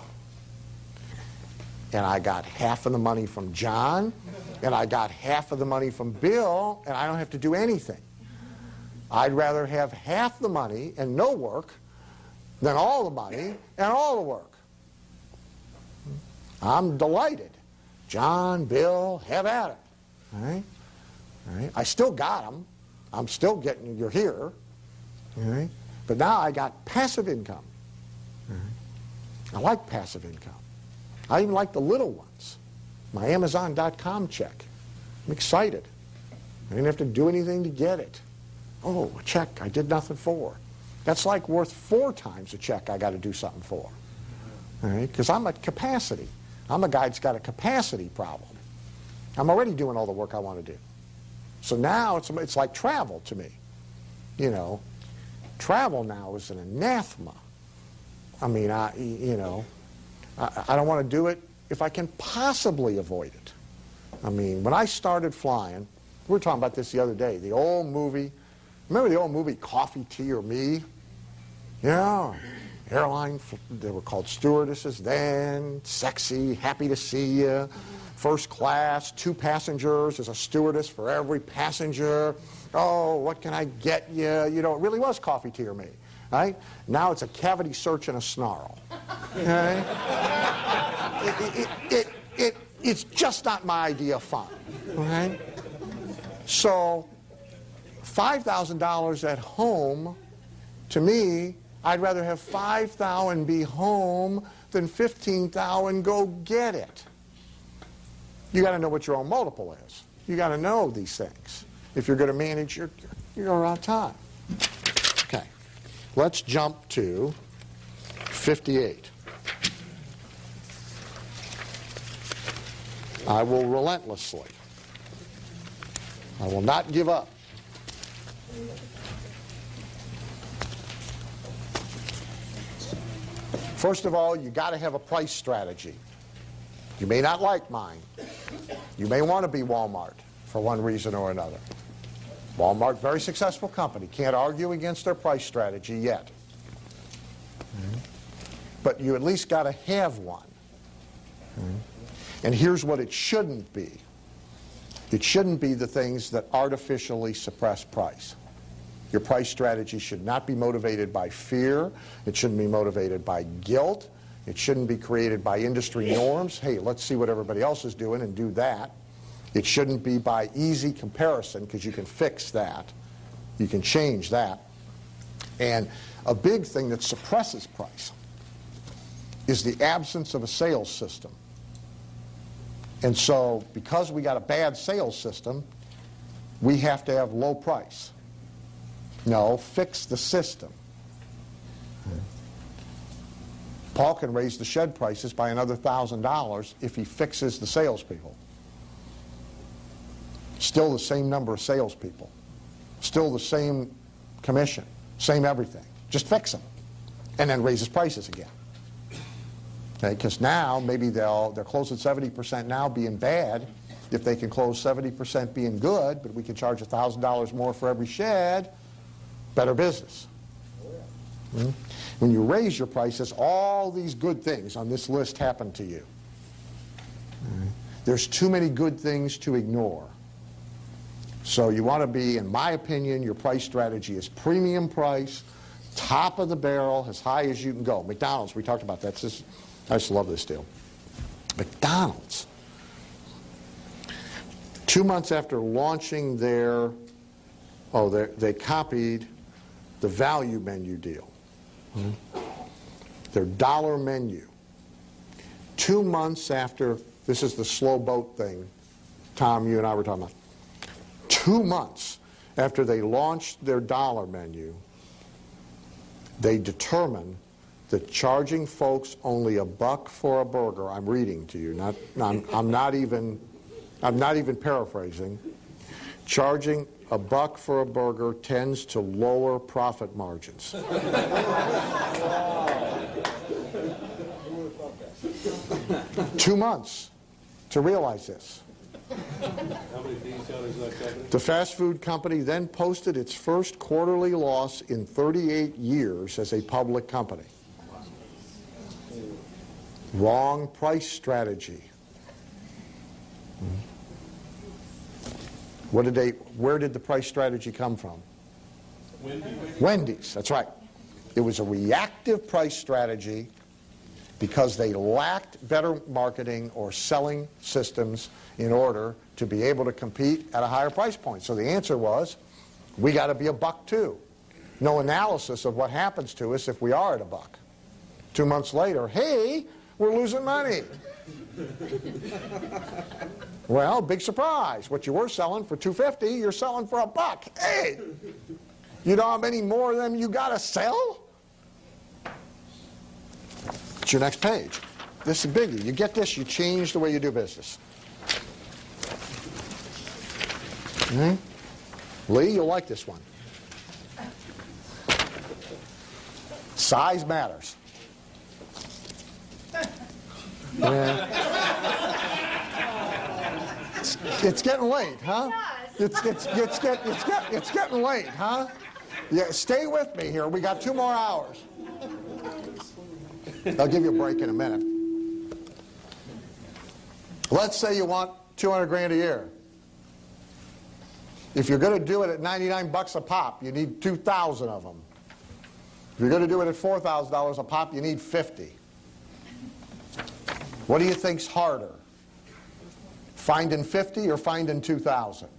And I got half of the money from John, and I got half of the money from Bill, and I don't have to do anything. I'd rather have half the money and no work than all the money and all the work. I'm delighted. John, Bill, have at it. All right? All right? I still got them. I'm still getting, you're here. All right? But now I got passive income. All right? I like passive income. I even like the little ones. My Amazon.com check. I'm excited. I didn't have to do anything to get it. Oh, a check I did nothing for. That's like worth 4 times a check I got to do something for. All right? Because I'm at capacity. I'm a guy that's got a capacity problem. I'm already doing all the work I want to do. So now it's like travel to me. You know, travel now is an anathema. I mean, I don't want to do it if I can possibly avoid it. I mean, when I started flying, we were talking about this the other day, the old movie, remember the old movie Coffee, Tea, or Me? Yeah, airline, they were called stewardesses then, sexy, happy to see you, first class, 2 passengers, there's a stewardess for every passenger. Oh, what can I get you? You know, it really was Coffee, Tea, or Me. Right? Now it's a cavity search and a snarl. Okay? It's just not my idea of fun. Okay? So $5,000 at home, to me, I'd rather have $5,000 and be home than $15,000 and go get it. You got to know what your own multiple is. You got to know these things if you're going to manage your time. Okay. Let's jump to 58. I will relentlessly. I will not give up. First of all, you got to have a price strategy. You may not like mine. You may want to be Walmart for one reason or another. Walmart, very successful company. Can't argue against their price strategy yet. But you at least got to have one. And here's what it shouldn't be. It shouldn't be the things that artificially suppress price. Your price strategy should not be motivated by fear. It shouldn't be motivated by guilt. It shouldn't be created by industry norms. Hey, let's see what everybody else is doing and do that. It shouldn't be by easy comparison, because you can fix that. You can change that. And a big thing that suppresses price is the absence of a sales system. And so, because we got a bad sales system, we have to have low price. No, fix the system. Paul can raise the shed prices by another $1,000 if he fixes the salespeople. Still the same number of salespeople. Still the same commission. Same everything. Just fix them. And then raise his prices again. Okay, because now maybe they're closing 70% now being bad. If they can close 70% being good, but we can charge $1,000 more for every shed, better business. When you raise your prices, all these good things on this list happen to you. There's too many good things to ignore. So you want to be, in my opinion, your price strategy is premium price, top of the barrel, as high as you can go. McDonald's, we talked about that. I just love this deal. McDonald's. 2 months after launching they copied the value menu deal. Their dollar menu. 2 months after, this is the slow boat thing, Tom, you and I were talking about. 2 months after they launched their dollar menu, they determined that charging folks only $1 for a burger, I'm reading to you, I'm not even paraphrasing, charging $1 for a burger tends to lower profit margins. 2 months to realize this. How many detailers is that company? The fast food company then posted its first quarterly loss in 38 years as a public company. Wrong price strategy. Where did the price strategy come from? Wendy's. Wendy's, that's right. It was a reactive price strategy because they lacked better marketing or selling systems in order to be able to compete at a higher price point. So the answer was, we got to be $1.02. No analysis of what happens to us if we are at $1. 2 months later, hey, we're losing money. Well, big surprise. What you were selling for $2.50, you're selling for $1. Hey, you know how many more of them you got to sell? It's your next page. This is a biggie. You get this, you change the way you do business. Lee, you'll like this one. Size matters. Yeah. It's getting late, huh? It's getting late, huh? Yeah, stay with me here. We got 2 more hours. I'll give you a break in a minute. Let's say you want 200 grand a year. If you're going to do it at $99 a pop, you need 2,000 of them. If you're going to do it at $4,000 a pop, you need 50. What do you think's harder? Finding 50 or finding 2,000?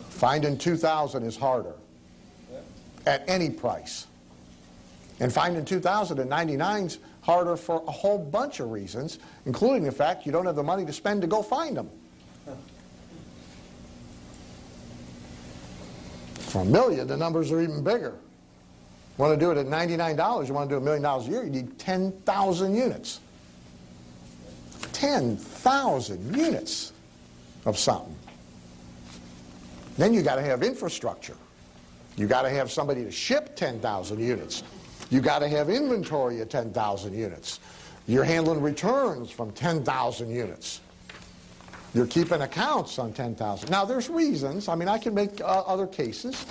Finding 2,000 is harder at any price. And finding 2,000 at 99's harder for a whole bunch of reasons, including the fact you don't have the money to spend to go find them. For $1 million, the numbers are even bigger. You want to do it at $99, you want to do $1 million a year, you need 10,000 units. 10,000 units of something. Then you got to have infrastructure. You got to have somebody to ship 10,000 units. You got to have inventory of 10,000 units. You're handling returns from 10,000 units. You're keeping accounts on 10,000. Now, there's reasons. I mean, I can make other cases,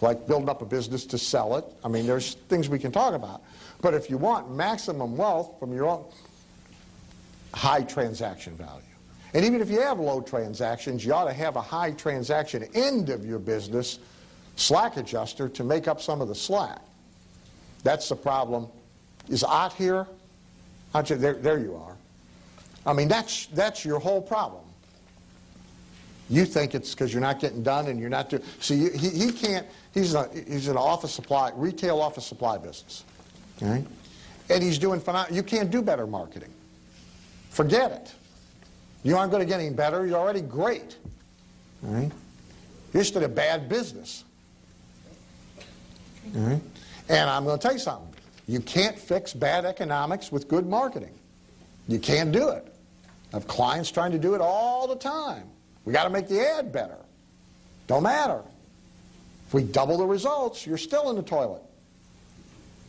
like building up a business to sell it. I mean, there's things we can talk about. But if you want maximum wealth from your own, high transaction value. And even if you have low transactions, you ought to have a high transaction end of your business slack adjuster to make up some of the slack. That's the problem. Is Ott here? There you are. I mean, that's your whole problem. You think it's because you're not getting done and you're not doing. See, he can't. He's an office supply, retail office supply business, okay? And he's doing phenomenal. You can't do better marketing. Forget it. You aren't going to get any better. You're already great. All right? You're just in a bad business. All right? And I'm going to tell you something. You can't fix bad economics with good marketing. You can't do it. I have clients trying to do it all the time. We got to make the ad better. Don't matter. If we double the results, you're still in the toilet.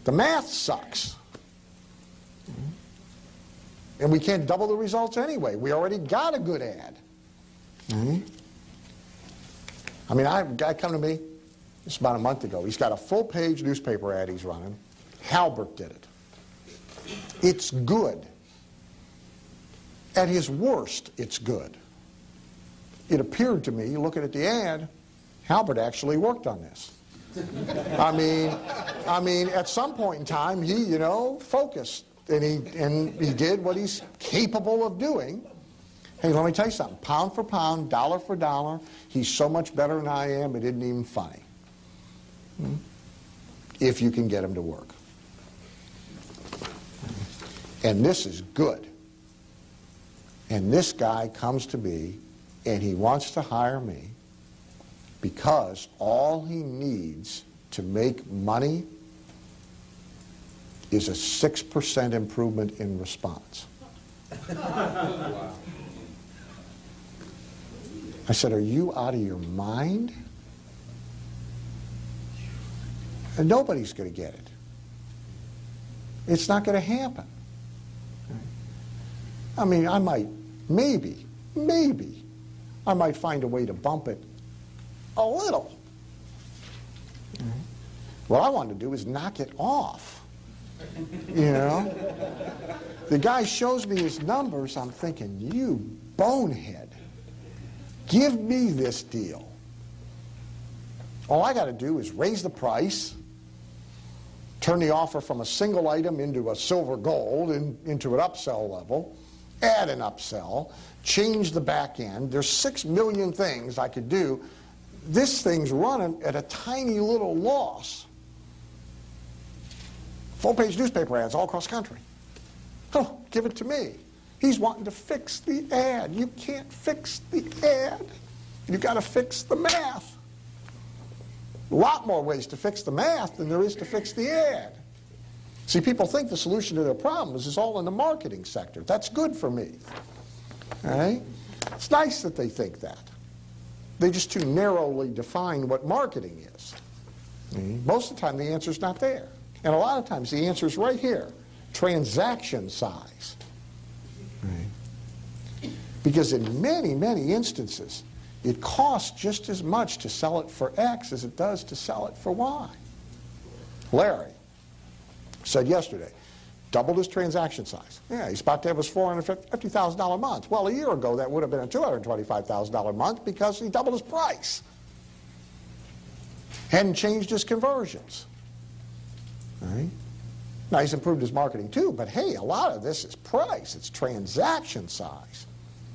The math sucks. And we can't double the results anyway. We already got a good ad. I mean, a guy come to me, it's about a month ago. He's got a full-page newspaper ad he's running. Halbert did it. It's good. At his worst, it's good. It appeared to me, looking at the ad, Halbert actually worked on this. I mean, at some point in time, he, focused. And he did what he's capable of doing. Hey, let me tell you something. Pound for pound, dollar for dollar, he's so much better than I am, it isn't even funny. If you can get him to work. And this is good. And this guy comes to me, and he wants to hire me because all he needs to make money is a 6% improvement in response. Wow. I said, are you out of your mind? And nobody's going to get it. It's not going to happen. I mean, I might, maybe, I might find a way to bump it a little. What I want to do is knock it off. The guy shows me his numbers, I'm thinking, you bonehead, give me this deal. All I got to do is raise the price, turn the offer from a single item into a silver gold, into an upsell level, add an upsell, change the back end. There's 6 million things I could do. This thing's running at a tiny little loss. Full-page newspaper ads all across the country. Oh, give it to me. He's wanting to fix the ad. You can't fix the ad. You've got to fix the math. A lot more ways to fix the math than there is to fix the ad. See, people think the solution to their problems is all in the marketing sector. That's good for me. All right? It's nice that they think that. They just too narrowly define what marketing is. Most of the time, the answer's not there. And a lot of times, the answer's right here. Transaction size. Right? Because in many, many instances, it costs just as much to sell it for X as it does to sell it for Y. Larry said yesterday, doubled his transaction size. Yeah, he's about to have his $450,000 a month. Well, a year ago, that would have been a $225,000 a month because he doubled his price. Hadn't changed his conversions. Right? Now, he's improved his marketing too, but hey, a lot of this is price. It's transaction size.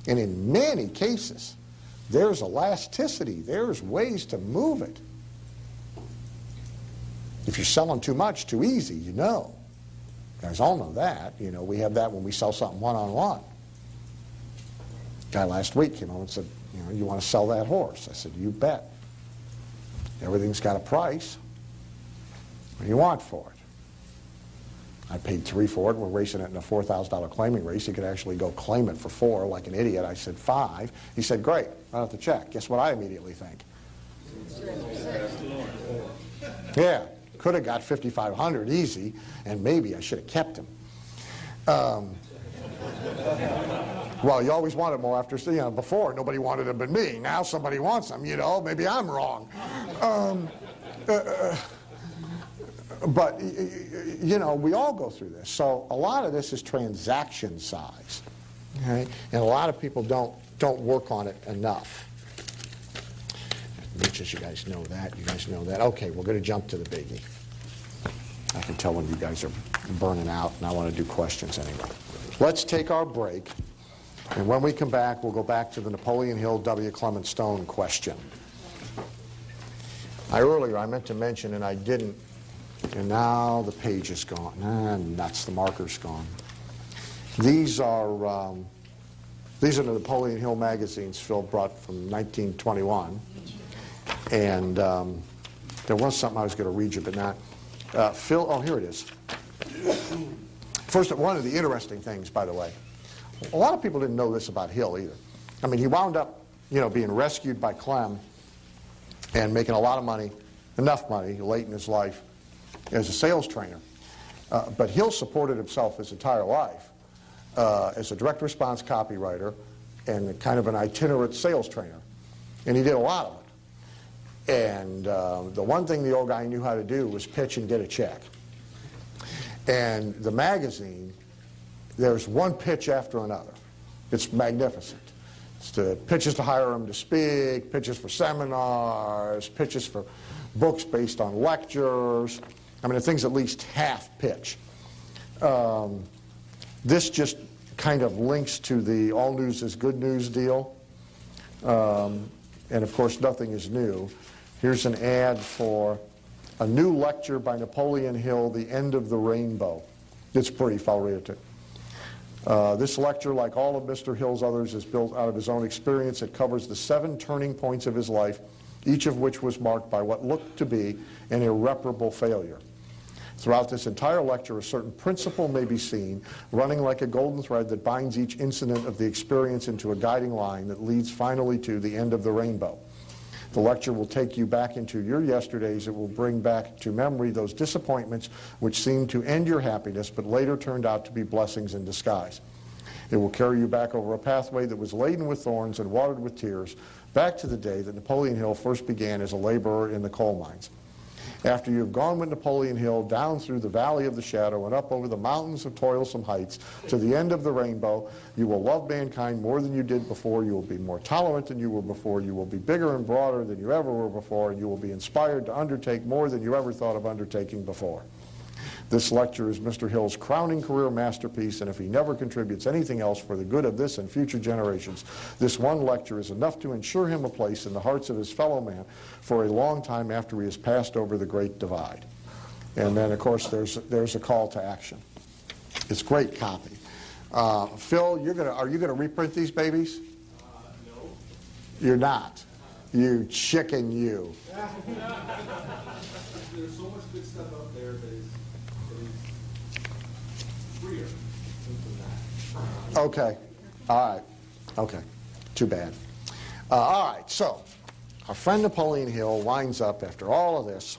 And in many cases, there's elasticity. There's ways to move it. If you're selling too much, too easy, you know. You guys all know that. You know, we have that when we sell something one-on-one. Guy last week came on and said, you know, you want to sell that horse? I said, you bet. Everything's got a price. What do you want for it? I paid $3 for it. We're racing it in a $4,000 claiming race. He could actually go claim it for $4 like an idiot. I said $5. He said, great, write out the check. Guess what I immediately think? Yeah, could have got $5,500 easy, and maybe I should have kept him. Well, you always wanted more after, you know, before nobody wanted him but me. Now somebody wants him, you know, maybe I'm wrong. But, you know, we all go through this. So a lot of this is transaction size. Okay? And a lot of people don't work on it enough. Much as you guys know that, you guys know that. Okay, we're going to jump to the biggie. I can tell when you guys are burning out, and I want to do questions anyway. Let's take our break. And when we come back, we'll go back to the Napoleon Hill W. Clement Stone question. Earlier I meant to mention, and I didn't, and now the page is gone. Nuts, the marker's gone. These are the Napoleon Hill magazines Phil brought from 1921. And there was something I was going to read you, but not. Phil, oh, here it is. First, one of the interesting things, by the way, a lot of people didn't know this about Hill either. I mean, he wound up, you know, being rescued by Clem and making a lot of money, enough money, late in his life, as a sales trainer. But Hill supported himself his entire life as a direct response copywriter and kind of an itinerant sales trainer. And he did a lot of it. And the one thing the old guy knew how to do was pitch and get a check. And the magazine, there's one pitch after another. It's magnificent. It's the pitches to hire him to speak, pitches for seminars, pitches for books based on lectures. I mean, the thing's at least half pitch. This just kind of links to the all news is good news deal. And of course, nothing is new. Here's an ad for a new lecture by Napoleon Hill, The End of the Rainbow. It's brief, I'll read it to you. This lecture, like all of Mr. Hill's others, is built out of his own experience. It covers the 7 turning points of his life, each of which was marked by what looked to be an irreparable failure. Throughout this entire lecture, a certain principle may be seen, running like a golden thread that binds each incident of the experience into a guiding line that leads finally to the end of the rainbow. The lecture will take you back into your yesterdays. It will bring back to memory those disappointments which seemed to end your happiness but later turned out to be blessings in disguise. It will carry you back over a pathway that was laden with thorns and watered with tears, back to the day that Napoleon Hill first began as a laborer in the coal mines. After you have gone with Napoleon Hill down through the valley of the shadow and up over the mountains of toilsome heights to the end of the rainbow, you will love mankind more than you did before. You will be more tolerant than you were before. You will be bigger and broader than you ever were before. And you will be inspired to undertake more than you ever thought of undertaking before. This lecture is Mr. Hill's crowning career masterpiece, and if he never contributes anything else for the good of this and future generations, this one lecture is enough to ensure him a place in the hearts of his fellow man for a long time after he has passed over the great divide. And then, of course, there's a call to action. It's great copy. Phil, are you gonna reprint these babies? No. You're not. You chicken, you. There's so much good stuff out there that is freer than that. Okay. All right. Okay. Too bad. All right. So, our friend Napoleon Hill winds up, after all of this,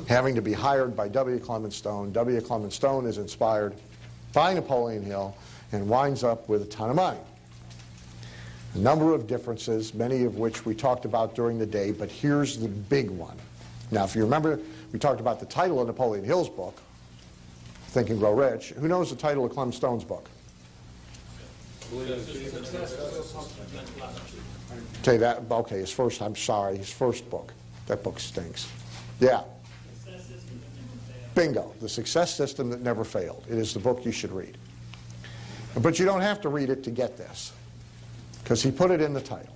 having to be hired by W. Clement Stone. W. Clement Stone is inspired by Napoleon Hill and winds up with a ton of money. A number of differences, many of which we talked about during the day, but here's the big one. Now, if you remember, we talked about the title of Napoleon Hill's book, Think and Grow Rich. Who knows the title of Clement Stone's book? Okay, his first, I'm sorry, his first book. That book stinks. Yeah. Bingo, The Success System That Never Failed. It is the book you should read. But you don't have to read it to get this, because he put it in the title.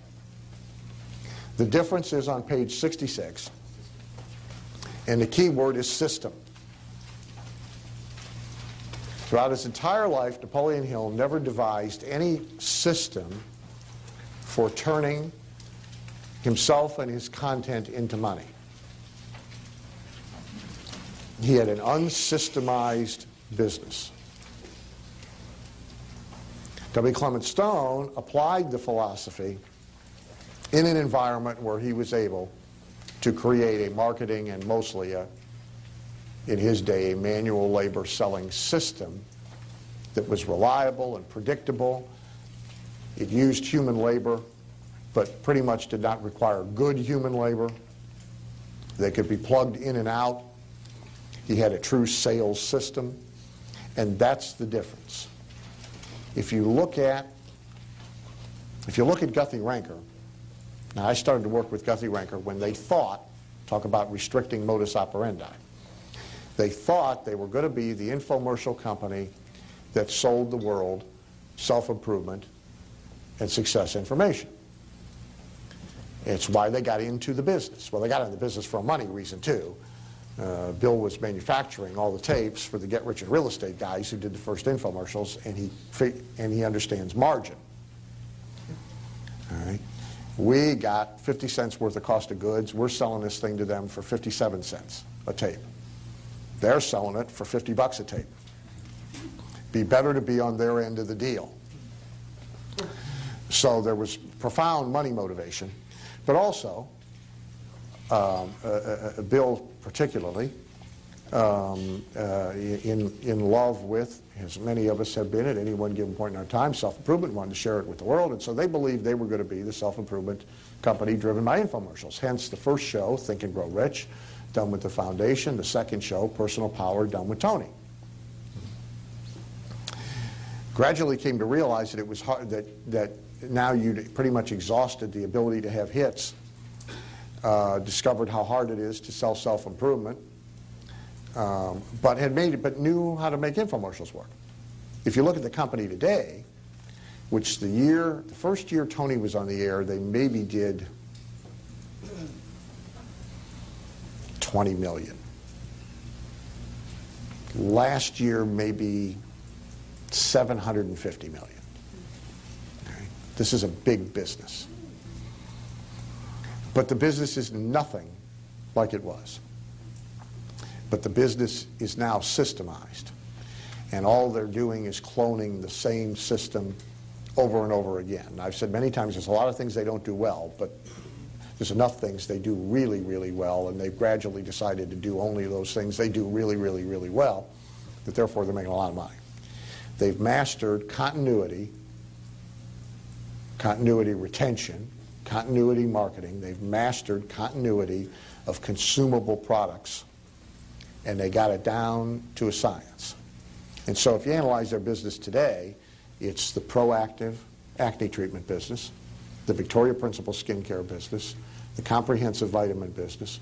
The difference is on page 66, and the key word is system. Throughout his entire life, Napoleon Hill never devised any system for turning himself and his content into money. He had an unsystemized business. W. Clement Stone applied the philosophy in an environment where he was able to create a marketing and mostly, in his day, a manual labor selling system that was reliable and predictable. It used human labor, but pretty much did not require good human labor. They could be plugged in and out. He had a true sales system, and that's the difference. If you look at Guthrie Ranker, now I started to work with Guthrie Ranker when they thought, talk about restricting modus operandi, they thought they were going to be the infomercial company that sold the world self-improvement and success information. It's why they got into the business. Well, they got into the business for a money reason, too. Bill was manufacturing all the tapes for the Get Rich in Real Estate guys who did the first infomercials, and he understands margin. All right. We got 50 cents worth of cost of goods. We're selling this thing to them for 57 cents a tape. They're selling it for 50 bucks a tape. Be better to be on their end of the deal. So there was profound money motivation, but also Bill particularly in love with, as many of us have been at any one given point in our time, self-improvement, wanted to share it with the world, and so they believed they were going to be the self-improvement company driven by infomercials. Hence the first show, Think and Grow Rich, done with the foundation. The second show, Personal Power, done with Tony. Gradually came to realize that it was hard, that now you'd pretty much exhausted the ability to have hits, discovered how hard it is to sell self-improvement, but knew how to make infomercials work. If you look at the company today, which the first year Tony was on the air, they maybe did 20 million. Last year, maybe 750 million. Okay. This is a big business. But the business is nothing like it was. But the business is now systemized. And all they're doing is cloning the same system over and over again. And I've said many times there's a lot of things they don't do well, but there's enough things they do really, really well, and they've gradually decided to do only those things they do really, really, really well, that therefore they're making a lot of money. They've mastered continuity retention, continuity marketing. They've mastered continuity of consumable products, and they got it down to a science. And so if you analyze their business today, it's the proactive acne treatment business, the Victoria Principal skincare business, the comprehensive vitamin business,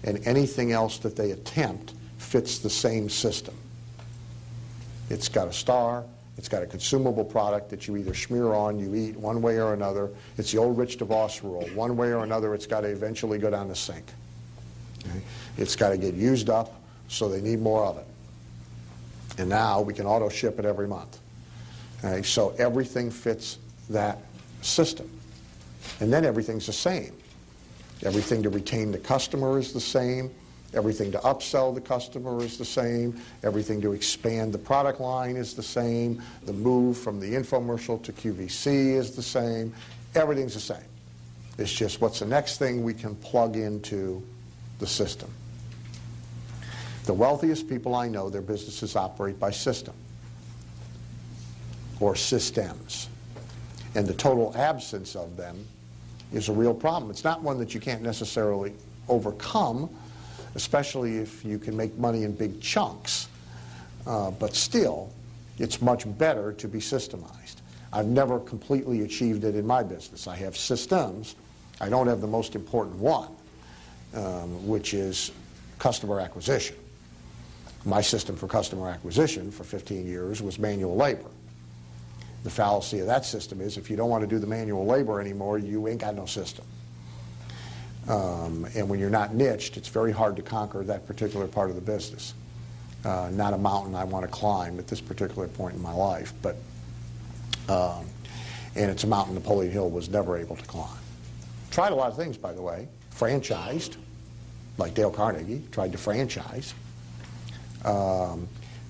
and anything else that they attempt fits the same system. It's got a star. It's got a consumable product that you either smear on, you eat one way or another. It's the old Rich DeVos rule. One way or another, it's got to eventually go down the sink. Okay? It's got to get used up, so they need more of it. And now we can auto ship it every month. Okay? So everything fits that system. And then everything's the same. Everything to retain the customer is the same. Everything to upsell the customer is the same. Everything to expand the product line is the same. The move from the infomercial to QVC is the same. Everything's the same. It's just what's the next thing we can plug into the system. The wealthiest people I know, their businesses operate by system or systems. And the total absence of them is a real problem. It's not one that you can't necessarily overcome, especially if you can make money in big chunks. But still, it's much better to be systemized. I've never completely achieved it in my business. I have systems. I don't have the most important one, which is customer acquisition. My system for customer acquisition for 15 years was manual labor. The fallacy of that system is if you don't want to do the manual labor anymore, you ain't got no system. And when you're not niched, it's very hard to conquer that particular part of the business. Not a mountain I want to climb at this particular point in my life, but and it's a mountain Napoleon Hill was never able to climb. Tried a lot of things, by the way. Franchised, like Dale Carnegie, tried to franchise.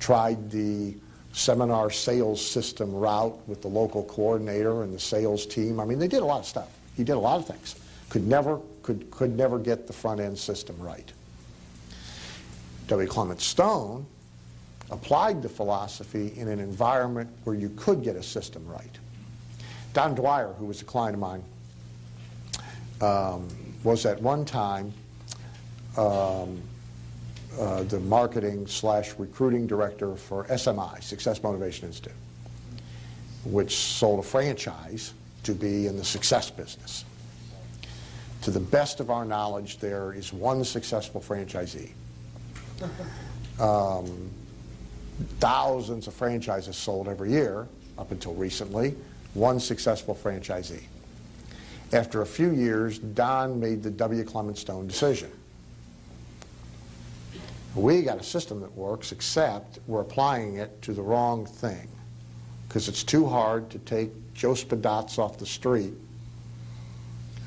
Tried the seminar sales system route with the local coordinator and the sales team. I mean, they did a lot of stuff. He did a lot of things. Could never get the front end system right. W. Clement Stone applied the philosophy in an environment where you could get a system right. Don Dwyer, who was a client of mine, was at one time the marketing/recruiting director for SMI, Success Motivation Institute, which sold a franchise to be in the success business. To the best of our knowledge, there is one successful franchisee. Thousands of franchises sold every year, up until recently, one successful franchisee. After a few years, Don made the W. Clement Stone decision. We got a system that works, except we're applying it to the wrong thing, because it's too hard to take Joe Spadatz off the street,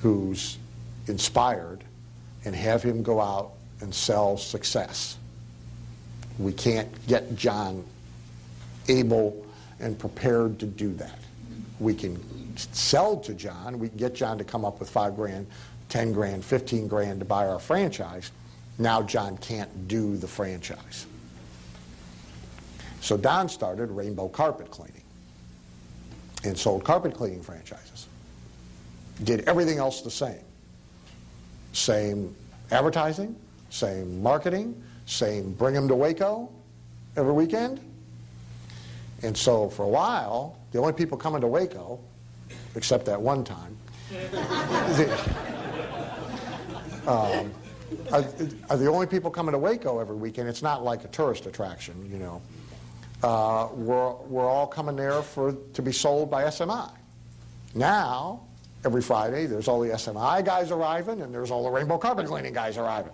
who's inspired, and have him go out and sell success. We can't get John able and prepared to do that. We can sell to John. We can get John to come up with $5 grand, 10 grand, 15 grand to buy our franchise. Now John can't do the franchise. So Don started Rainbow Carpet Cleaning and sold carpet cleaning franchises. Did everything else the same. Same advertising, same marketing, same bring them to Waco every weekend. And so for a while, the only people coming to Waco, except that one time, are the only people coming to Waco every weekend. It's not like a tourist attraction, you know. We're all coming there to be sold by SMI. Now, every Friday, there's all the SMI guys arriving, and there's all the Rainbow Carpet Cleaning guys arriving.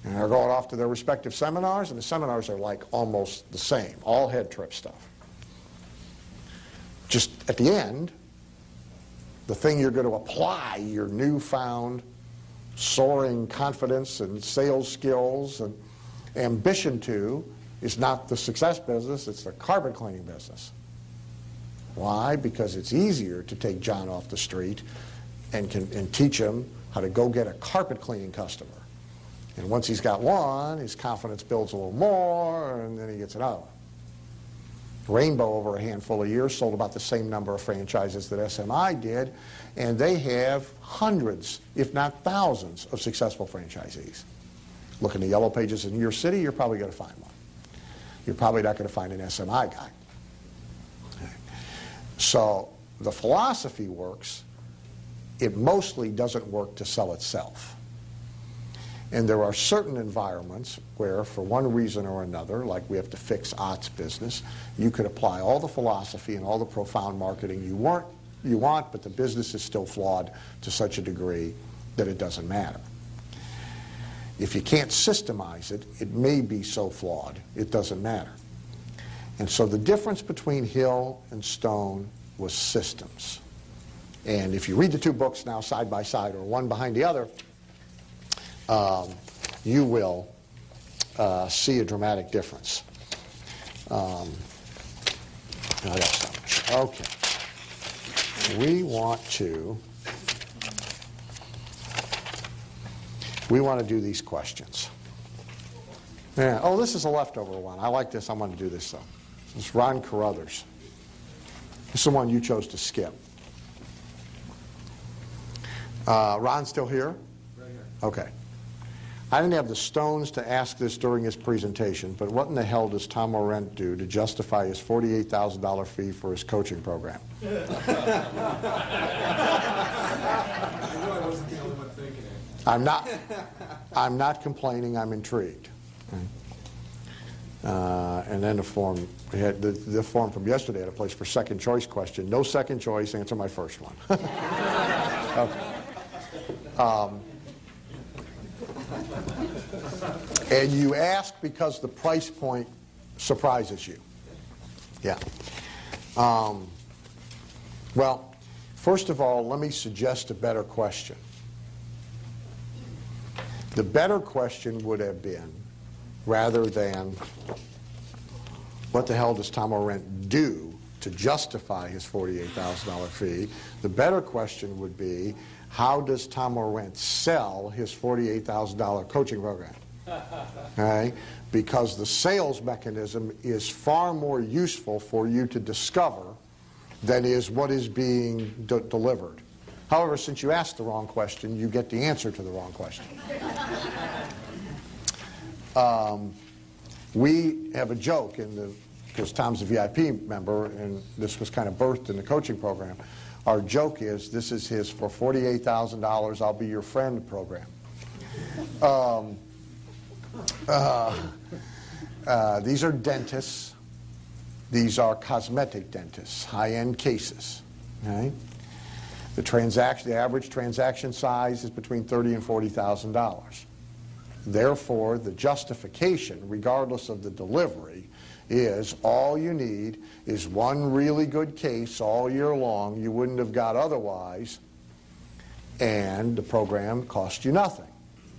And they're going off to their respective seminars, and the seminars are like almost the same, all head trip stuff. Just at the end, the thing you're going to apply your newfound soaring confidence and sales skills and ambition to is not the success business, it's the carpet cleaning business. Why? Because it's easier to take John off the street and teach him how to go get a carpet cleaning customer. And once he's got one, his confidence builds a little more, and then he gets another one. Rainbow, over a handful of years, sold about the same number of franchises that SMI did, and they have hundreds, if not thousands, of successful franchisees. Look in the yellow pages in your city, you're probably going to find one. You're probably not going to find an SMI guy. Okay. So the philosophy works. It mostly doesn't work to sell itself. And there are certain environments where, for one reason or another, like we have to fix Ott's business, you could apply all the philosophy and all the profound marketing you want, but the business is still flawed to such a degree that it doesn't matter. If you can't systemize it, it may be so flawed, it doesn't matter. And so the difference between Hill and Stone was systems. And if you read the two books now side by side or one behind the other, you will see a dramatic difference. I got so much. Okay. We want to do these questions. Yeah. Oh, this is a leftover one. I like this. I want to do this, though. This is Ron Carruthers. This is the one you chose to skip. Ron still here? Right here. Okay. I didn't have the stones to ask this during his presentation, but what in the hell does Tom Orent do to justify his $48,000 fee for his coaching program? I knew I wasn't the only one thinking it. I'm not complaining, I'm intrigued. And then the form, we had the form from yesterday had a place for second choice question. No second choice, answer my first one. Okay. And you ask because the price point surprises you. Yeah. Well, first of all, let me suggest a better question. The better question would have been, rather than, what the hell does Tom Orent do to justify his $48,000 fee? The better question would be, how does Tom Orent sell his $48,000 coaching program? Okay? Because the sales mechanism is far more useful for you to discover than is what is being delivered. However, since you asked the wrong question, you get the answer to the wrong question. We have a joke, because Tom's a VIP member, and this was kind of birthed in the coaching program. Our joke is, this is his for $48,000, I'll be your friend program. These are dentists. These are cosmetic dentists, high-end cases. Okay? The average transaction size is between $30,000 and $40,000. Therefore, the justification, regardless of the delivery, is all you need is one really good case all year long you wouldn't have got otherwise, and the program costs you nothing.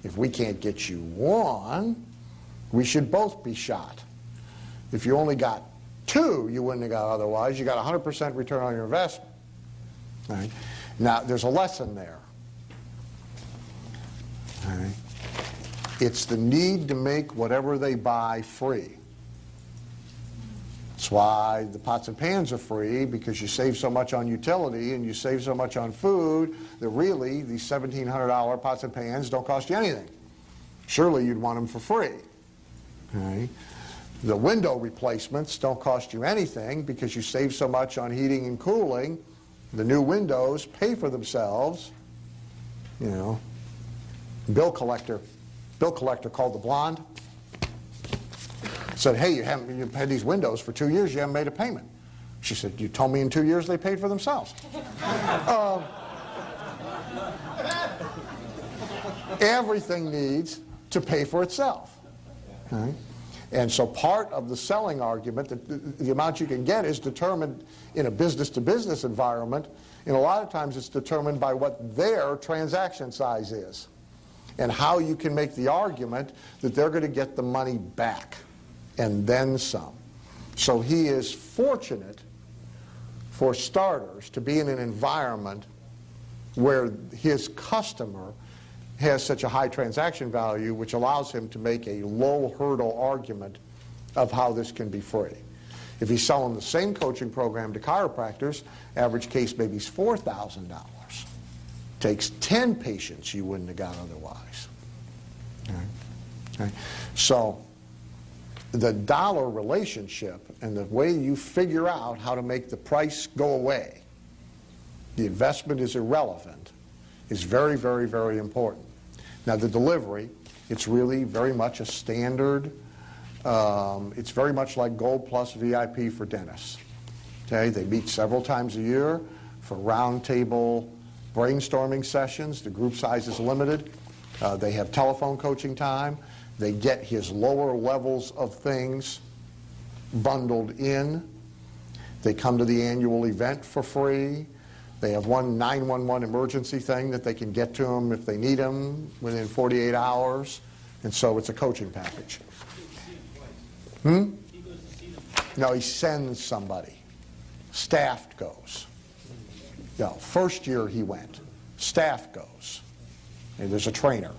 If we can't get you one, we should both be shot. If you only got two you wouldn't have got otherwise, you got 100% return on your investment. Right? Now, there's a lesson there. Right? It's the need to make whatever they buy free. That's why the pots and pans are free, because you save so much on utility and you save so much on food that really these $1,700 pots and pans don't cost you anything. Surely you'd want them for free. Okay? The window replacements don't cost you anything because you save so much on heating and cooling. The new windows pay for themselves. You know, bill collector called the blonde, said, hey, you've had these windows for 2 years, you haven't made a payment. She said, you told me in 2 years they paid for themselves. Everything needs to pay for itself. Okay? And so part of the selling argument, that the amount you can get is determined in a business-to-business environment, and a lot of times it's determined by what their transaction size is and how you can make the argument that they're going to get the money back and then some. So he is fortunate, for starters, to be in an environment where his customer has such a high transaction value, which allows him to make a low hurdle argument of how this can be free. If he's selling the same coaching program to chiropractors, average case maybe is $4,000. Takes 10 patients you wouldn't have got otherwise. Okay. So the dollar relationship and the way you figure out how to make the price go away, the investment is irrelevant, is very, very, very important. Now the delivery, It's really very much a standard. It's very much like Gold Plus VIP for dentists. Okay, they meet several times a year for roundtable brainstorming sessions. The group size is limited. They have telephone coaching time. They get his lower levels of things bundled in. They come to the annual event for free. They have one 911 emergency thing that they can get to them if they need them within 48 hours. And so it's a coaching package. No, he sends somebody. Staff goes. No, first year he went. Staff goes. And there's a trainer.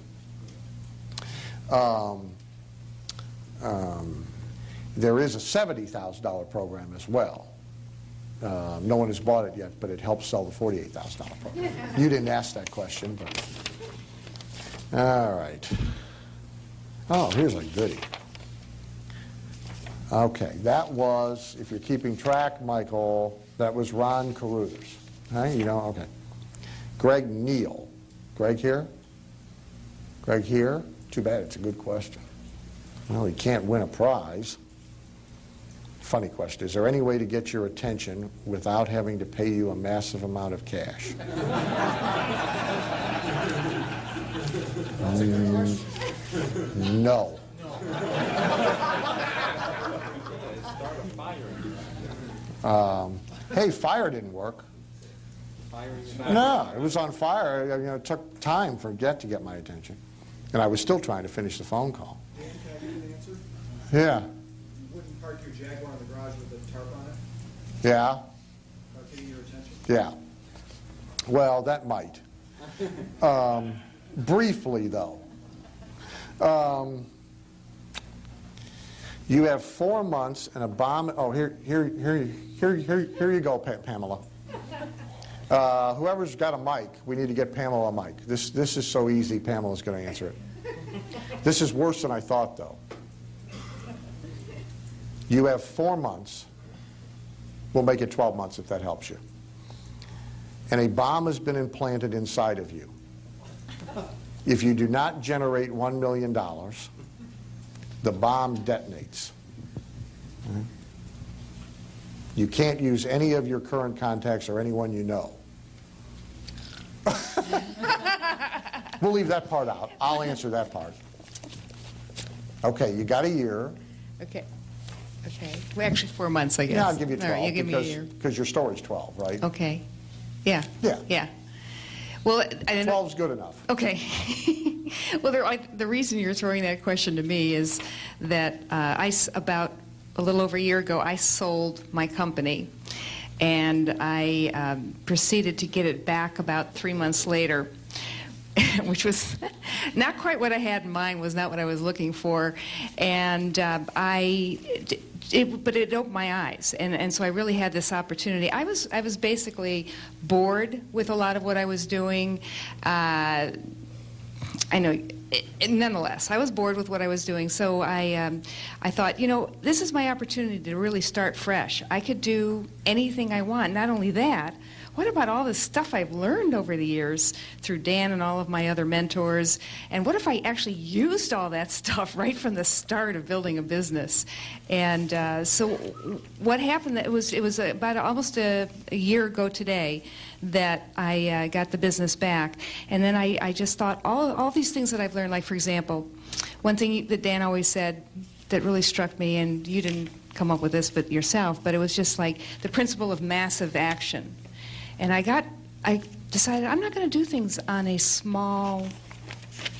There is a $70,000 program as well. No one has bought it yet, but it helps sell the $48,000 program. You didn't ask that question, but... All right. Oh, here's a goodie. Okay, that was, if you're keeping track, Michael, that was Ron Carruthers. Right? You know, okay. Greg Neal. Greg here? Greg here? Too bad, it's a good question. Well, he can't win a prize. Funny question. Is there any way to get your attention without having to pay you a massive amount of cash? No. Hey, fire didn't work. No, it was on fire. You know, it took time for Get to get my attention. And I was still trying to finish the phone call. Dan, can I give you an answer? Yeah. You wouldn't park your Jaguar in the garage with a tarp on it? Yeah. Without getting your attention? Yeah. Well, that might. Briefly, though. You have 4 months and a bomb. Oh, here you go, Pamela. Whoever's got a mic, we need to get Pamela a mic. This is so easy, Pamela's going to answer it. This is worse than I thought, though. You have 4 months. We'll make it 12 months if that helps you. And a bomb has been implanted inside of you. If you do not generate $1 million, the bomb detonates. You can't use any of your current contacts or anyone you know. We'll leave that part out. I'll answer that part. Okay, you got a year. Okay. Okay. Well, actually 4 months, I guess. Yeah, I'll give you 12 All right, you give me a year. because your story's 12, right? Okay. Yeah. Yeah. Yeah. Well, I don't know. 12's good enough. Okay. Well, the reason you're throwing that question to me is that about a little over a year ago, I sold my company, and I proceeded to get it back about 3 months later, which was not quite what I had in mind, was not what I was looking for, and but it opened my eyes, and so I really had this opportunity. I was basically bored with a lot of what I was doing. I know, nonetheless, I was bored with what I was doing, so I thought, you know, this is my opportunity to really start fresh. I could do anything I want. Not only that, what about all the stuff I've learned over the years through Dan and all of my other mentors? And what if I actually used all that stuff right from the start of building a business? And so what happened, it was about almost a year ago today that I got the business back. And then I just thought, all these things that I've learned, like, for example, one thing that Dan always said that really struck me, and you didn't come up with this but yourself, but it was just like the principle of massive action. And I decided I'm not going to do things on a small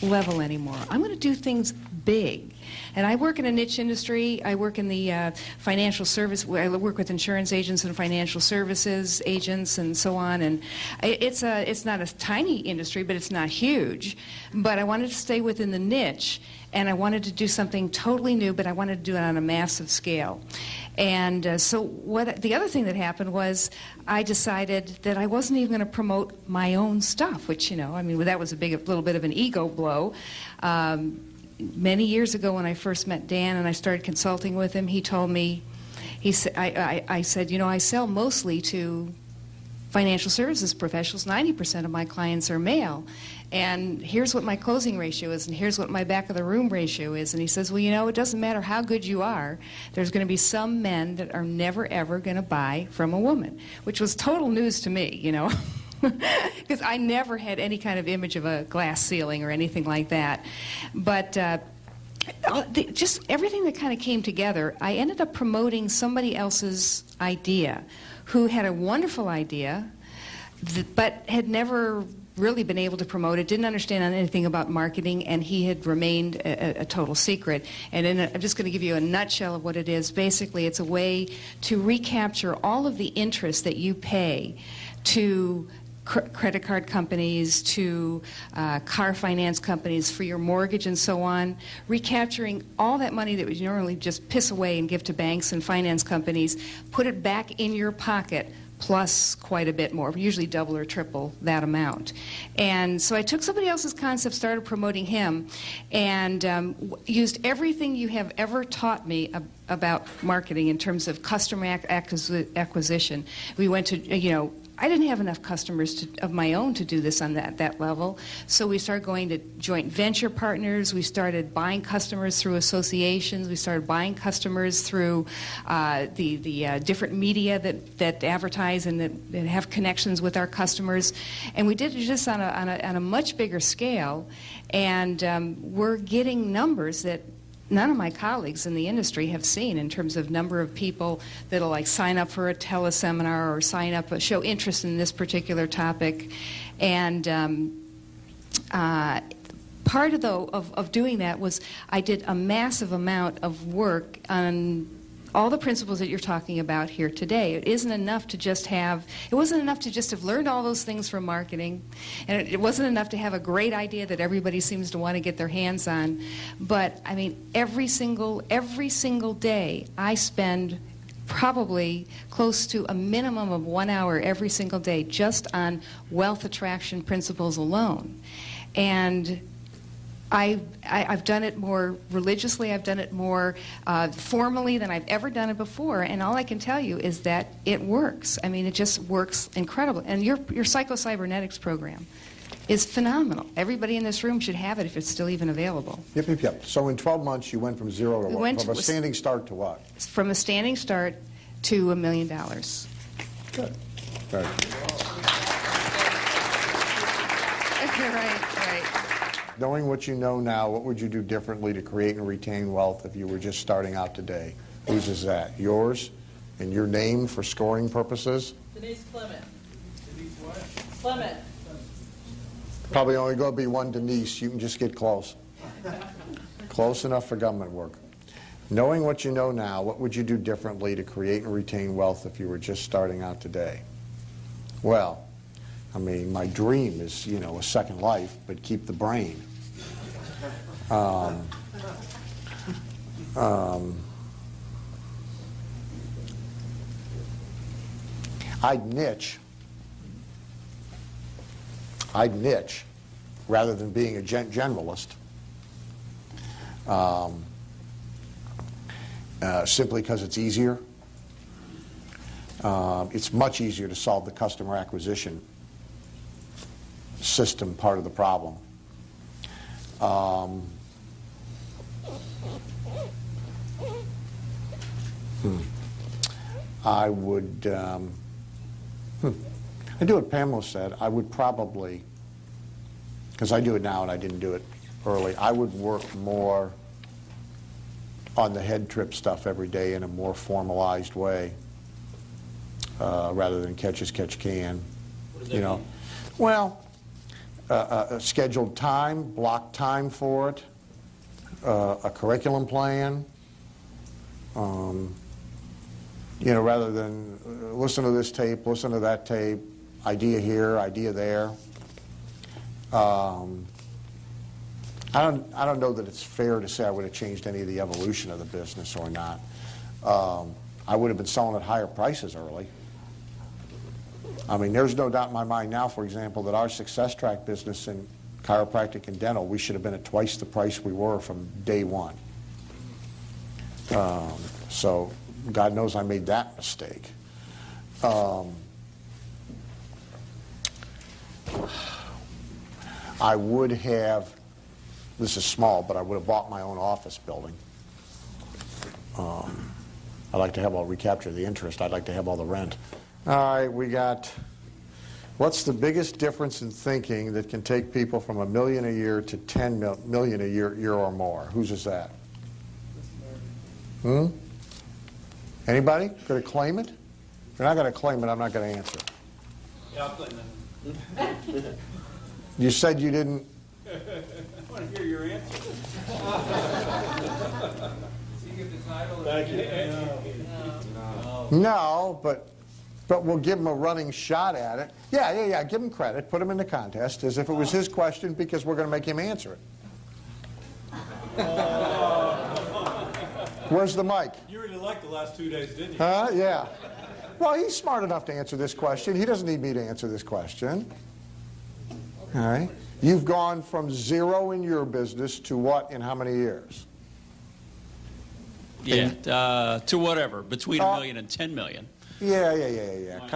level anymore. I'm going to do things big. And I work in a niche industry. I work in the financial service. I work with insurance agents and financial services agents and so on. And it's not a tiny industry, but it's not huge. But I wanted to stay within the niche, and I wanted to do something totally new, but I wanted to do it on a massive scale. And so the other thing that happened was I decided that I wasn't even going to promote my own stuff, which, you know, I mean, that was a little bit of an ego blow. Many years ago when I first met Dan and I started consulting with him, he told me, I said, you know, I sell mostly to financial services professionals, 90% of my clients are male. And here's what my closing ratio is, and here's what my back of the room ratio is. And he says, well, you know, it doesn't matter how good you are. There's going to be some men that are never, ever going to buy from a woman, which was total news to me, you know. Because I never had any kind of image of a glass ceiling or anything like that. But just everything that kind of came together, I ended up promoting somebody else's idea who had a wonderful idea but had never really been able to promote it, didn't understand anything about marketing, and he had remained a total secret. And I'm just going to give you a nutshell of what it is. Basically, it's a way to recapture all of the interest that you pay to credit card companies, to car finance companies for your mortgage and so on, recapturing all that money that would normally just piss away and give to banks and finance companies, put it back in your pocket, plus quite a bit more, usually double or triple that amount. And so I took somebody else's concept, started promoting him, and used everything you have ever taught me about marketing in terms of customer acquisition. We went to, you know, I didn't have enough customers of my own to do this on that level, so we started going to joint venture partners. We started buying customers through associations. We started buying customers through the different media that advertise and that have connections with our customers. And we did this on a much bigger scale, and we're getting numbers that none of my colleagues in the industry have seen in terms of number of people that'll like sign up for a teleseminar or sign up, show interest in this particular topic. And part of doing that was I did a massive amount of work on all the principles that you're talking about here today. It wasn't enough to just have learned all those things from marketing, and it wasn't enough to have a great idea that everybody seems to want to get their hands on. But I mean, every single day I spend probably close to a minimum of 1 hour every single day just on wealth attraction principles alone. And I've done it more religiously, I've done it more formally than I've ever done it before, and all I can tell you is that it works. I mean, it just works incredibly. And your psycho-cybernetics program is phenomenal. Everybody in this room should have it if it's still even available. Yep, yep, yep. So in 12 months, you went from zero to what? From a standing start to what? From a standing start to $1 million. Good. Very good. Right. Knowing what you know now, what would you do differently to create and retain wealth if you were just starting out today? Whose is that? Yours? And your name for scoring purposes? Denise Clement. Denise what? Clement. Probably only going to be one Denise. You can just get close. Close enough for government work. Knowing what you know now, what would you do differently to create and retain wealth if you were just starting out today? Well, I mean, my dream is, you know, a second life, but keep the brain. I'd niche rather than being a generalist, simply because it's easier. It's much easier to solve the customer acquisition system part of the problem. I would I do what Pamela said. I would probably, because I do it now and I didn't do it early, I would work more on the head trip stuff every day in a more formalized way, rather than catch as catch can. What does that You know, mean? well, a scheduled time, block time for it, a curriculum plan. You know, rather than listen to this tape, listen to that tape, idea here, idea there. I don't know that it's fair to say I would have changed any of the evolution of the business or not. I would have been selling at higher prices early. I mean, there's no doubt in my mind now, for example, that our success track business in chiropractic and dental, we should have been at twice the price we were from day one. So God knows I made that mistake. I would have, this is small, but I would have bought my own office building. I'd like to have all recapture the interest. I'd like to have all the rent. All right, we got, what's the biggest difference in thinking that can take people from $1 million a year to $10 million a year or more? Whose is that? Anybody? Going to claim it? If you're not going to claim it, I'm not going to answer. Yeah, I'll claim that. You said you didn't. I want to hear your answer. Thank you. No, but we'll give him a running shot at it. Yeah. Give him credit. Put him in the contest as if it was his question, because we're going to make him answer it. Where's the mic? You really liked the last 2 days, didn't you? Huh? Yeah. Well, he's smart enough to answer this question. He doesn't need me to answer this question. All right. You've gone from 0 in your business to what in how many years? Yeah, to whatever, between $1 million and $10 million. Yeah.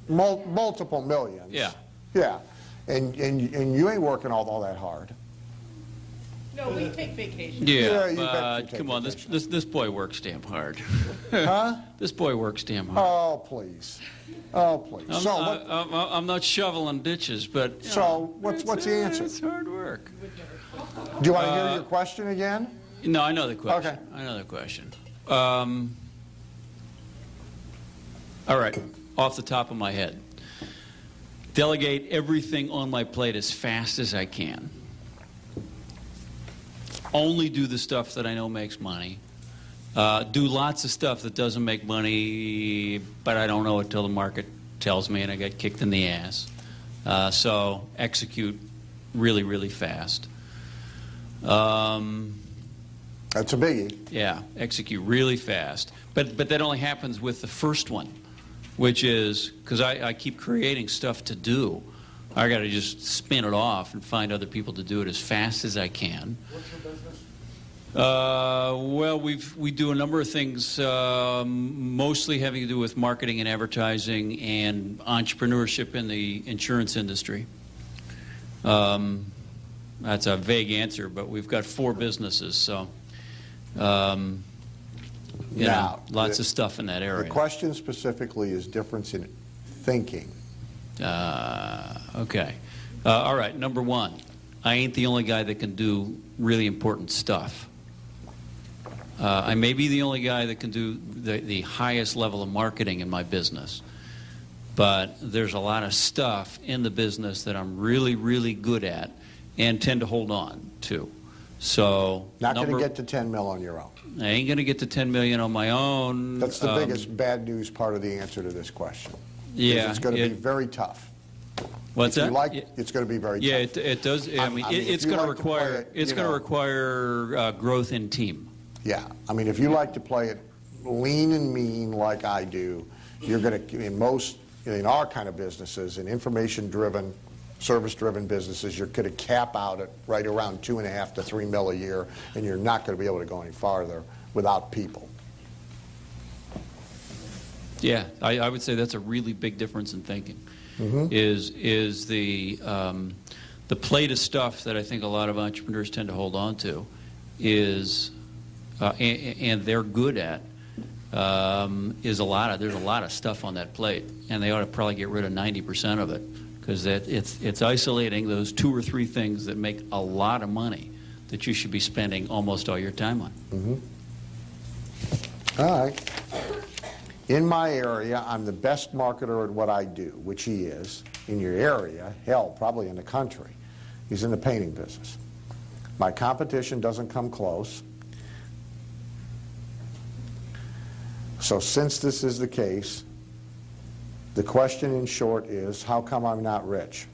Multiple millions. Yeah. Yeah. And you ain't working all that hard. No, we take vacation. Yeah, you bet but you take come on, this boy works damn hard. Huh? This boy works damn hard. Oh, please. Oh, please. I'm not shoveling ditches, but So what's the answer? It's hard work. Do you want to hear your question again? No, I know the question. Okay. I know the question. All right, off the top of my head. Delegate everything on my plate as fast as I can. Only do the stuff that I know makes money. Do lots of stuff that doesn't make money, but I don't know it till the market tells me and I get kicked in the ass. So execute really, really fast. That's a biggie. Yeah, execute really fast. But that only happens with the first one, which is, because I keep creating stuff to do, I got to just spin it off and find other people to do it as fast as I can. What's your business? Well, we do a number of things, mostly having to do with marketing and advertising and entrepreneurship in the insurance industry. That's a vague answer, but we've got 4 businesses, so lots of stuff in that area. The question specifically is difference in thinking. Okay. All right, number 1, I ain't the only guy that can do really important stuff. I may be the only guy that can do the highest level of marketing in my business, but there's a lot of stuff in the business that I'm really, really good at and tend to hold on to. So Not going to get to 10 mil on your own. I ain't going to get to 10 million on my own. That's the biggest bad news part of the answer to this question. Yeah, It's going to be very tough. What's If that? you like, it's going to be very Yeah, tough. it does. I mean, it's if you going to like to play require it, it's you going to know. require growth in team. Yeah. I mean, if you like to play it lean and mean like I do, you're going to, in our kind of businesses, in information-driven, service-driven businesses, you're going to cap out at right around 2.5 to 3 mil a year, and you're not going to be able to go any farther without people. Yeah, I would say that's a really big difference in thinking. Is the plate of stuff that I think a lot of entrepreneurs tend to hold on to is, and they're good at, there's a lot of stuff on that plate, and they ought to probably get rid of 90% of it, because it's isolating those 2 or 3 things that make a lot of money that you should be spending almost all your time on. All right. In my area, I'm the best marketer at what I do, which he is. In your area, hell, probably in the country. He's in the painting business. My competition doesn't come close. So since this is the case, the question in short is, how come I'm not rich?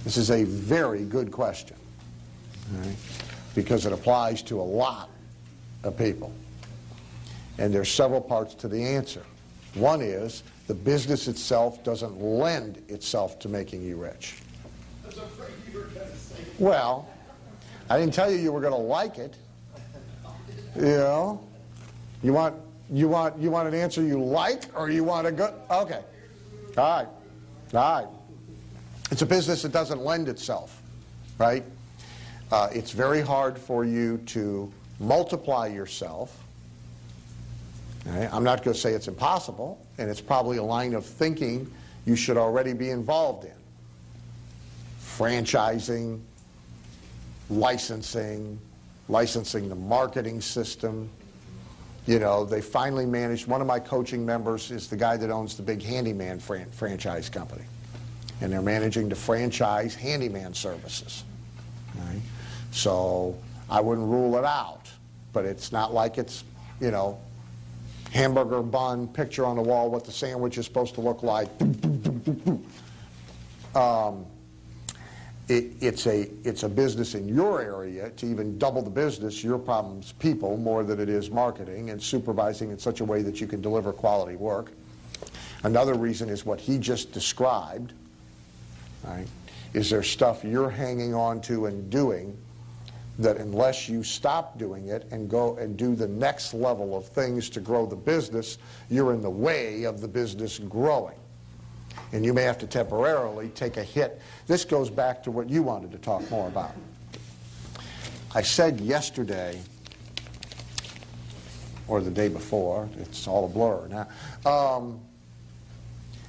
This is a very good question, all right? Because it applies to a lot of people. And there's several parts to the answer. One is, the business itself doesn't lend itself to making you rich. Well, I didn't tell you were going to like it. You know, you want an answer you like, or you want a good? Okay, all right. Right. It's a business that doesn't lend itself, right? It's very hard for you to multiply yourself. Okay? I'm not going to say it's impossible, and it's probably a line of thinking you should already be involved in. Franchising, licensing the marketing system. You know, they finally managed, one of my coaching members is the guy that owns the big handyman franchise company. And they're managing to franchise handyman services. Right? So I wouldn't rule it out, but it's not like it's, you know, hamburger bun, picture on the wall, what the sandwich is supposed to look like. It's a business in your area. To even double the business, your problem's people more than it is marketing and supervising in such a way that you can deliver quality work. Another reason is what he just described. Right? Is there stuff you're hanging on to and doing that unless you stop doing it and go and do the next level of things to grow the business, you're in the way of the business growing. And you may have to temporarily take a hit. This goes back to what you wanted to talk more about. I said yesterday, or the day before, it's all a blur now,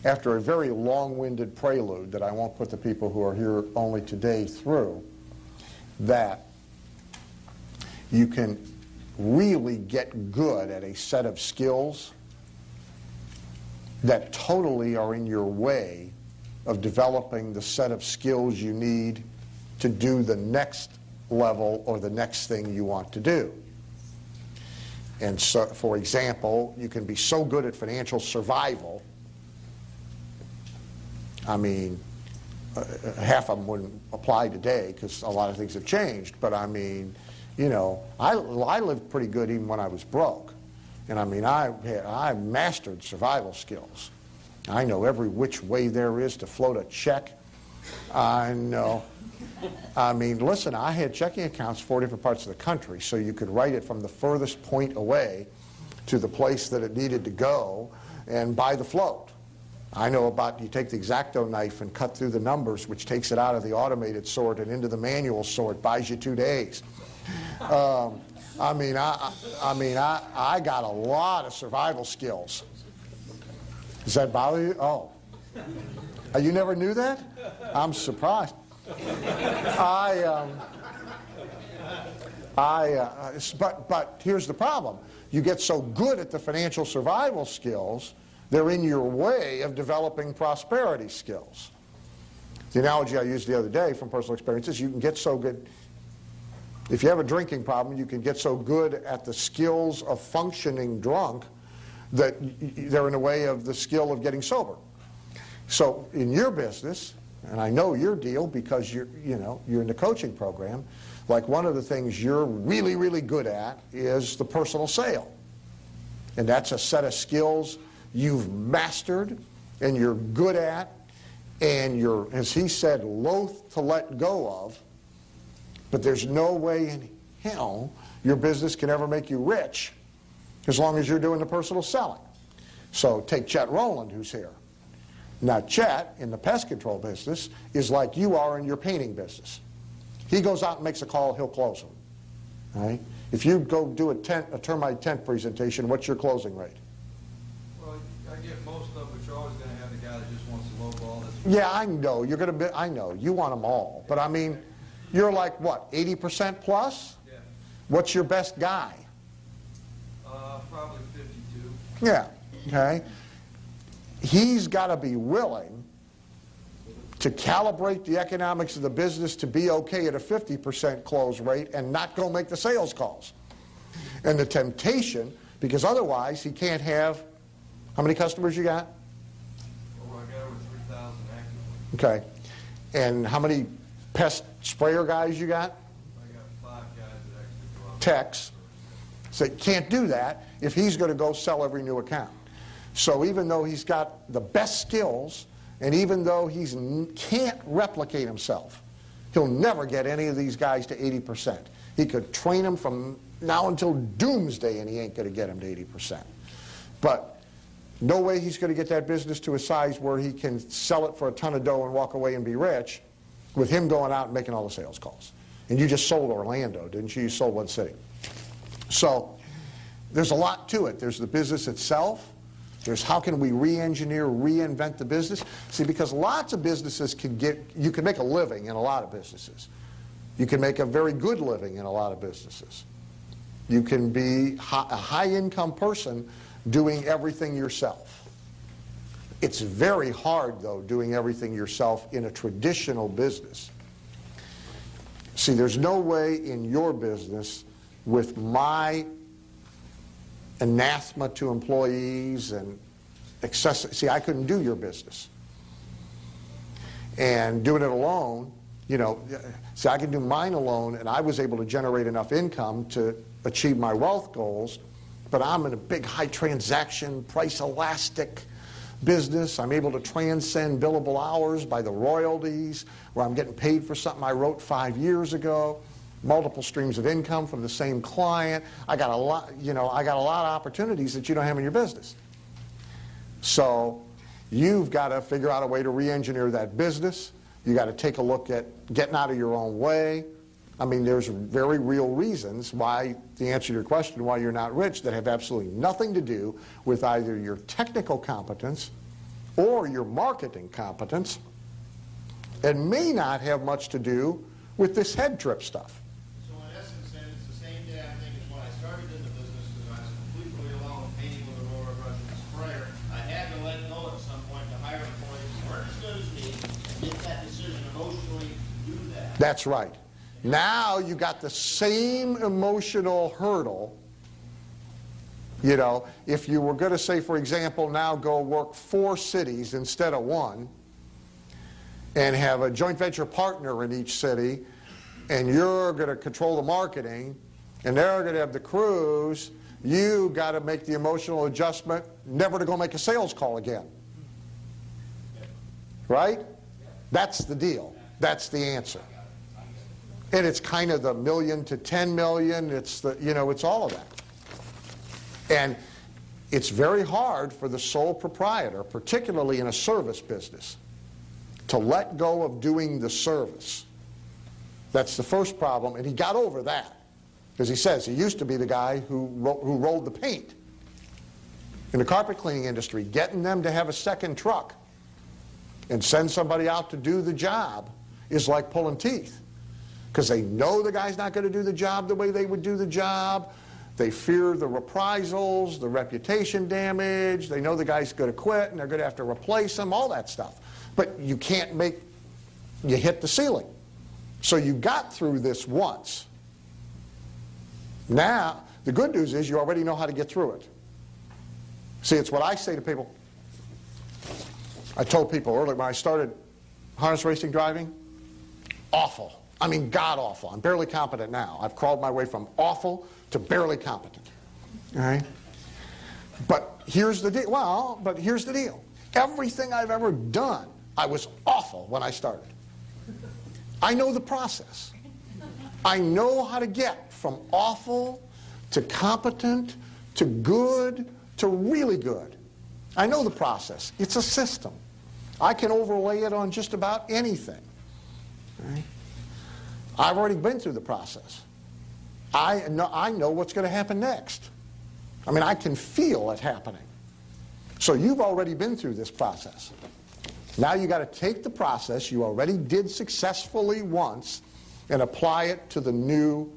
after a very long-winded prelude that I won't put the people who are here only today through, that you can really get good at a set of skills that totally are in your way of developing the set of skills you need to do the next level or the next thing you want to do. And so, for example, you can be so good at financial survival, I mean, half of them wouldn't apply today because a lot of things have changed, but I mean, you know, I lived pretty good even when I was broke. And I mean, I mastered survival skills. I know every which way there is to float a check. I know. I mean, listen, I had checking accounts 4 different parts of the country, so you could write it from the furthest point away to the place that it needed to go and buy the float. I know about, you take the X-Acto knife and cut through the numbers, which takes it out of the automated sort and into the manual sort, buys you 2 days. I mean, I got a lot of survival skills. Does that bother you? Oh. You never knew that? I'm surprised. But here's the problem. You get so good at the financial survival skills, they're in your way of developing prosperity skills. The analogy I used the other day from personal experience is you can get so good. If you have a drinking problem, you can get so good at the skills of functioning drunk that they're in the way of the skill of getting sober. So in your business, and I know your deal because you're in the coaching program, like one of the things you're really, really good at is the personal sale. And that's a set of skills you've mastered and you're good at and you're, as he said, loath to let go of. But there's no way in hell your business can ever make you rich as long as you're doing the personal selling. So take Chet Rowland, who's here. Now Chet, in the pest control business, is like you are in your painting business. He goes out and makes a call, he'll close them. Right? If you go do a termite tent presentation, what's your closing rate? Well, I get most of it, but you're always going to have the guy that just wants to lowball. Yeah, I know. You're going to be, I know. You want them all. But I mean, you're like, what, 80% plus? Yeah. What's your best guy? Probably 52. Yeah, okay. He's got to be willing to calibrate the economics of the business to be okay at a 50% close rate and not go make the sales calls. And the temptation, because otherwise he can't have, how many customers you got? Well, I got over 3,000 actively. Okay. And how many pest sprayer guys you got? I got 5 guys that actually go out. Techs. So he can't do that if he's going to go sell every new account. So even though he's got the best skills, and even though he can't replicate himself, he'll never get any of these guys to 80%. He could train them from now until doomsday, and he ain't going to get them to 80%. But No way he's going to get that business to a size where he can sell it for a ton of dough and walk away and be rich with him going out and making all the sales calls. And you just sold Orlando, didn't you? You sold one city. So there's a lot to it. There's the business itself. There's how can we re-engineer, reinvent the business. See, because lots of businesses you can make a living in a lot of businesses. You can make a very good living in a lot of businesses. You can be a high-income person doing everything yourself. It's very hard, though, doing everything yourself in a traditional business. See, there's no way in your business with my anathema to employees and excessive. See, I couldn't do your business. And doing it alone, you know, see, I can do mine alone, and I was able to generate enough income to achieve my wealth goals, but I'm in a big high transaction, price elastic business. I'm able to transcend billable hours by the royalties, where I'm getting paid for something I wrote 5 years ago. Multiple streams of income from the same client. I got a lot, you know, I got a lot of opportunities that you don't have in your business. So you've got to figure out a way to re-engineer that business. You got to take a look at getting out of your own way. I mean, there's very real reasons why, the answer to your question, why you're not rich, that have absolutely nothing to do with either your technical competence or your marketing competence, and may not have much to do with this head trip stuff. So in essence, then, it's the same damn thing as when I started in the business, because I was completely alone painting with a roller brush and sprayer. I had to let go at some point to hire employees who weren't as good as me and make that decision emotionally to do that. That's right. Now you got the same emotional hurdle. You know, if you were going to say, for example, now go work 4 cities instead of 1, and have a joint venture partner in each city, and you're going to control the marketing, and they're going to have the crews, you got to make the emotional adjustment never to go make a sales call again. Right? That's the deal. That's the answer. And it's kind of the $1 million to $10 million. It's the, you know, it's all of that. And it's very hard for the sole proprietor, particularly in a service business, to let go of doing the service. That's the first problem, and he got over that. Because he says he used to be the guy who rolled the paint in the carpet cleaning industry. Getting them to have a second truck and send somebody out to do the job is like pulling teeth. Because they know the guy's not going to do the job the way they would do the job. They fear the reprisals, the reputation damage. They know the guy's going to quit and they're going to have to replace him, all that stuff. But you can't you hit the ceiling. So you got through this once. Now, the good news is you already know how to get through it. See, it's what I say to people. I told people earlier when I started harness racing driving, awful. I mean, god-awful. I'm barely competent now. I've crawled my way from awful to barely competent. All right? But here's the deal. Well, but here's the deal. Everything I've ever done, I was awful when I started. I know the process. I know how to get from awful to competent to good to really good. I know the process. It's a system. I can overlay it on just about anything. All right? I've already been through the process. I know what's going to happen next. I mean, I can feel it happening. So you've already been through this process. Now you got to take the process you already did successfully once and apply it to the new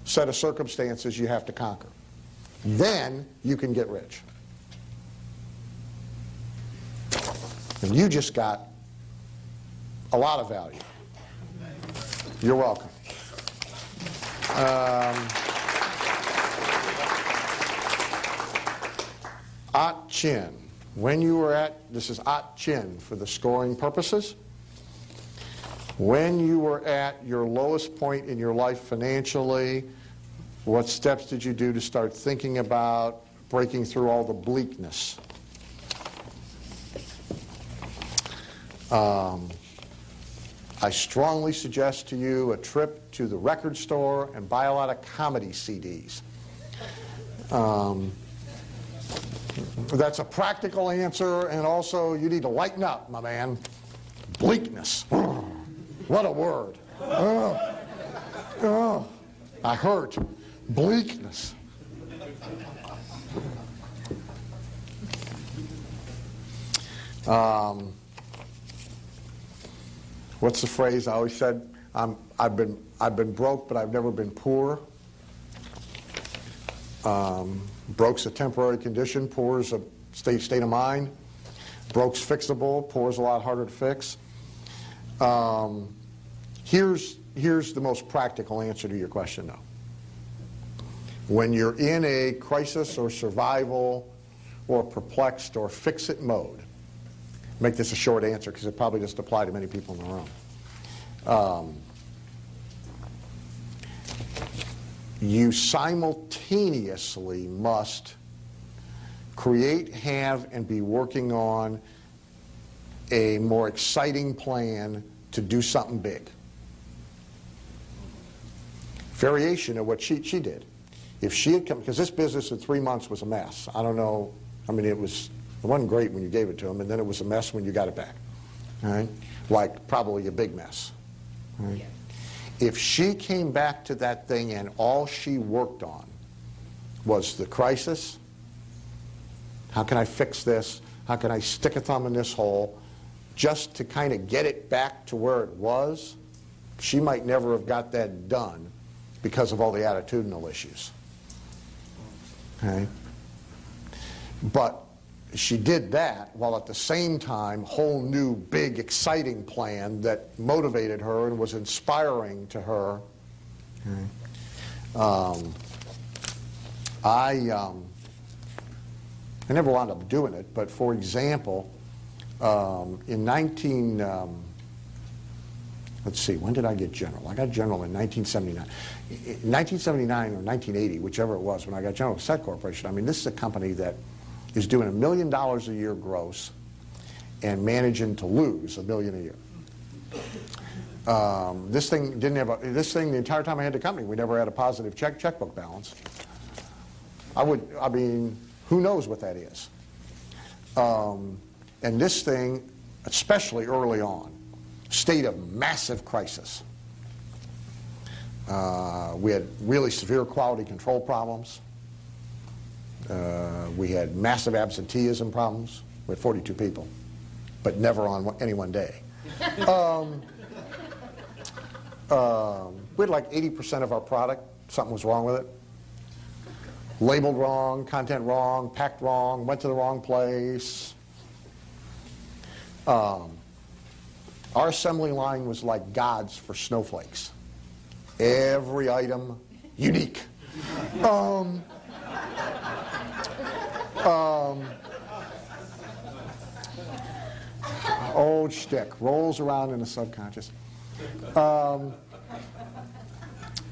set of circumstances you have to conquer. Then you can get rich. And you just got a lot of value. You're welcome. At Chin. When you were at, this is At Chin for the scoring purposes. When you were at your lowest point in your life financially, what steps did you do to start thinking about breaking through all the bleakness? I strongly suggest to you a trip to the record store and buy a lot of comedy CDs. That's a practical answer, and also you need to lighten up, my man. Bleakness. What a word. I hurt. Bleakness. What's the phrase I always said? I've been broke, but I've never been poor. Broke's a temporary condition. Poor's a state of mind. Broke's fixable. Poor's a lot harder to fix. Here's the most practical answer to your question, though. When you're in a crisis or survival or perplexed or fix-it mode, make this a short answer because it probably doesn't apply to many people in the room. You simultaneously must create, have, and be working on a more exciting plan to do something big. Variation of what she did. If she had come, because this business in 3 months was a mess. I don't know, I mean, it wasn't great when you gave it to them, and then it was a mess when you got it back. All right? Like probably a big mess. All right? If she came back to that thing and all she worked on was the crisis, how can I fix this? How can I stick a thumb in this hole? Just to kind of get it back to where it was, she might never have got that done because of all the attitudinal issues. Okay? But she did that while at the same time, whole new, big, exciting plan that motivated her and was inspiring to her. Okay. I never wound up doing it, but for example, in let's see, when did I get general? I got general in 1979. In 1979 or 1980, whichever it was, when I got General Cassette Corporation, I mean, this is a company that is doing $1 million a year gross and managing to lose $1 million a year. This thing didn't have the entire time I had the company, we never had a positive checkbook balance. I mean, who knows what that is? And this thing, especially early on, state of massive crisis. We had really severe quality control problems. We had massive absenteeism problems. We had 42 people, but never on any one day. We had like 80% of our product, something was wrong with it. Labeled wrong, content wrong, packed wrong, went to the wrong place. Our assembly line was like God's for snowflakes. Every item unique. Old shtick, rolls around in the subconscious. And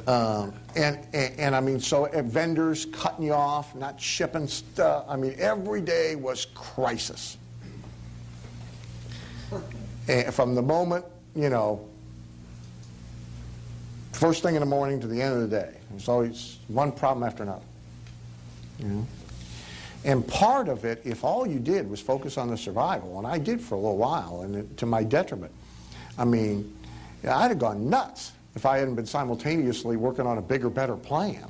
I mean, so vendors cutting you off, not shipping stuff. I mean, every day was crisis. And from the moment, you know, first thing in the morning to the end of the day, there's always one problem after another. You know? And part of it, if all you did was focus on the survival, and I did for a little while, and to my detriment, I mean, I'd have gone nuts if I hadn't been simultaneously working on a bigger, better plan.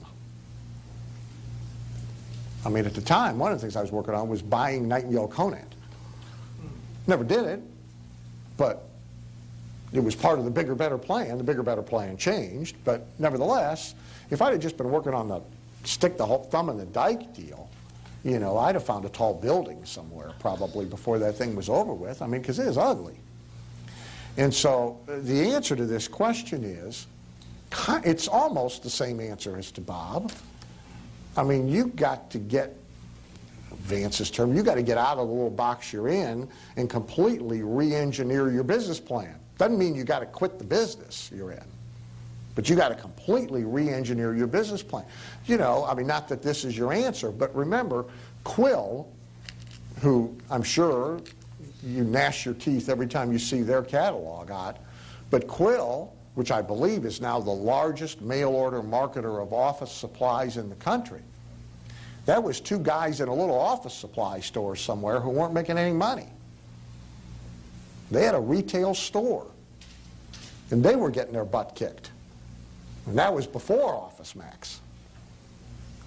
I mean, at the time, one of the things I was working on was buying Nightingale Conant. Never did it, but it was part of the bigger, better plan. The bigger, better plan changed, but nevertheless, if I'd have just been working on the stick the whole thumb in the dike deal, you know, I'd have found a tall building somewhere probably before that thing was over with. I mean, because it is ugly. And so the answer to this question is, it's almost the same answer as to Bob. I mean, you've got to get, Vance's term, you've got to get out of the little box you're in and completely re-engineer your business plan. Doesn't mean you got to quit the business you're in, but you got to completely re-engineer your business plan. You know, I mean, not that this is your answer, but remember, Quill, who I'm sure you gnash your teeth every time you see their catalog out, but Quill, which I believe is now the largest mail order marketer of office supplies in the country, That was two guys in a little office supply store somewhere who weren't making any money. They had a retail store, and they were getting their butt kicked. And that was before Office Max.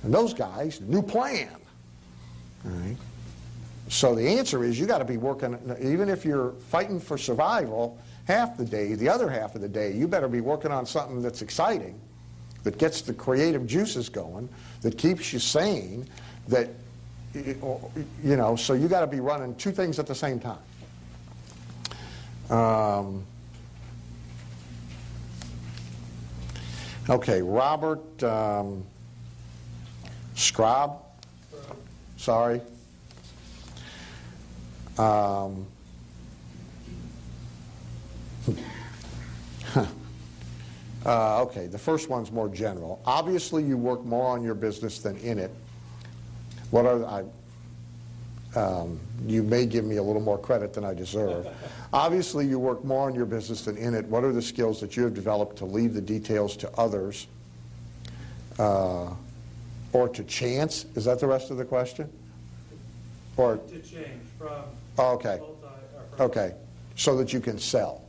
And those guys, new plan. All right? So the answer is you got to be working, even if you're fighting for survival half the day, the other half of the day, you better be working on something that's exciting, that gets the creative juices going, that keeps you sane, that, you know, so you got to be running two things at the same time. Okay, Robert Scrobb, sorry. Okay, the first one's more general. Obviously, you work more on your business than in it. What are you may give me a little more credit than I deserve. Obviously, you work more on your business than in it. What are the skills that you have developed to leave the details to others or to chance? Is that the rest of the question? Or to change from okay. Okay, so that you can sell.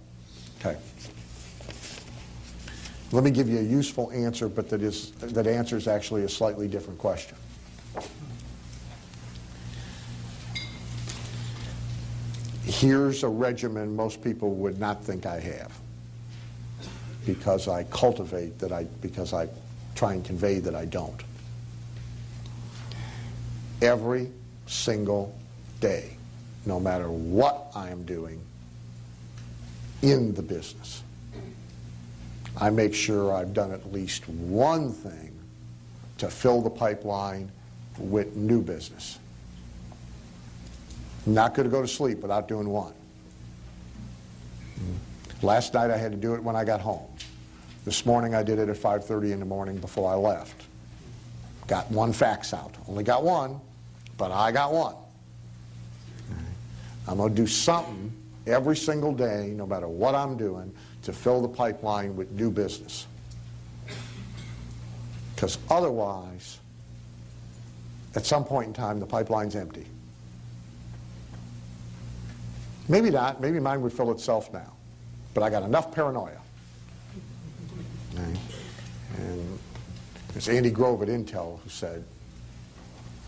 Okay. Let me give you a useful answer, but that answers actually a slightly different question. Here's a regimen most people would not think I have, because I cultivate that because I try and convey that I don't. Every single day, no matter what I am doing in the business, I make sure I've done at least one thing to fill the pipeline with new business. I'm not going to go to sleep without doing one. Last night I had to do it when I got home. This morning I did it at 5:30 in the morning before I left. Got one fax out. Only got one, but I got one. I'm going to do something every single day, no matter what I'm doing, to fill the pipeline with new business. Because otherwise, at some point in time, the pipeline's empty. Maybe not. Maybe mine would fill itself now. But I got enough paranoia. Okay. And it's Andy Grove at Intel who said,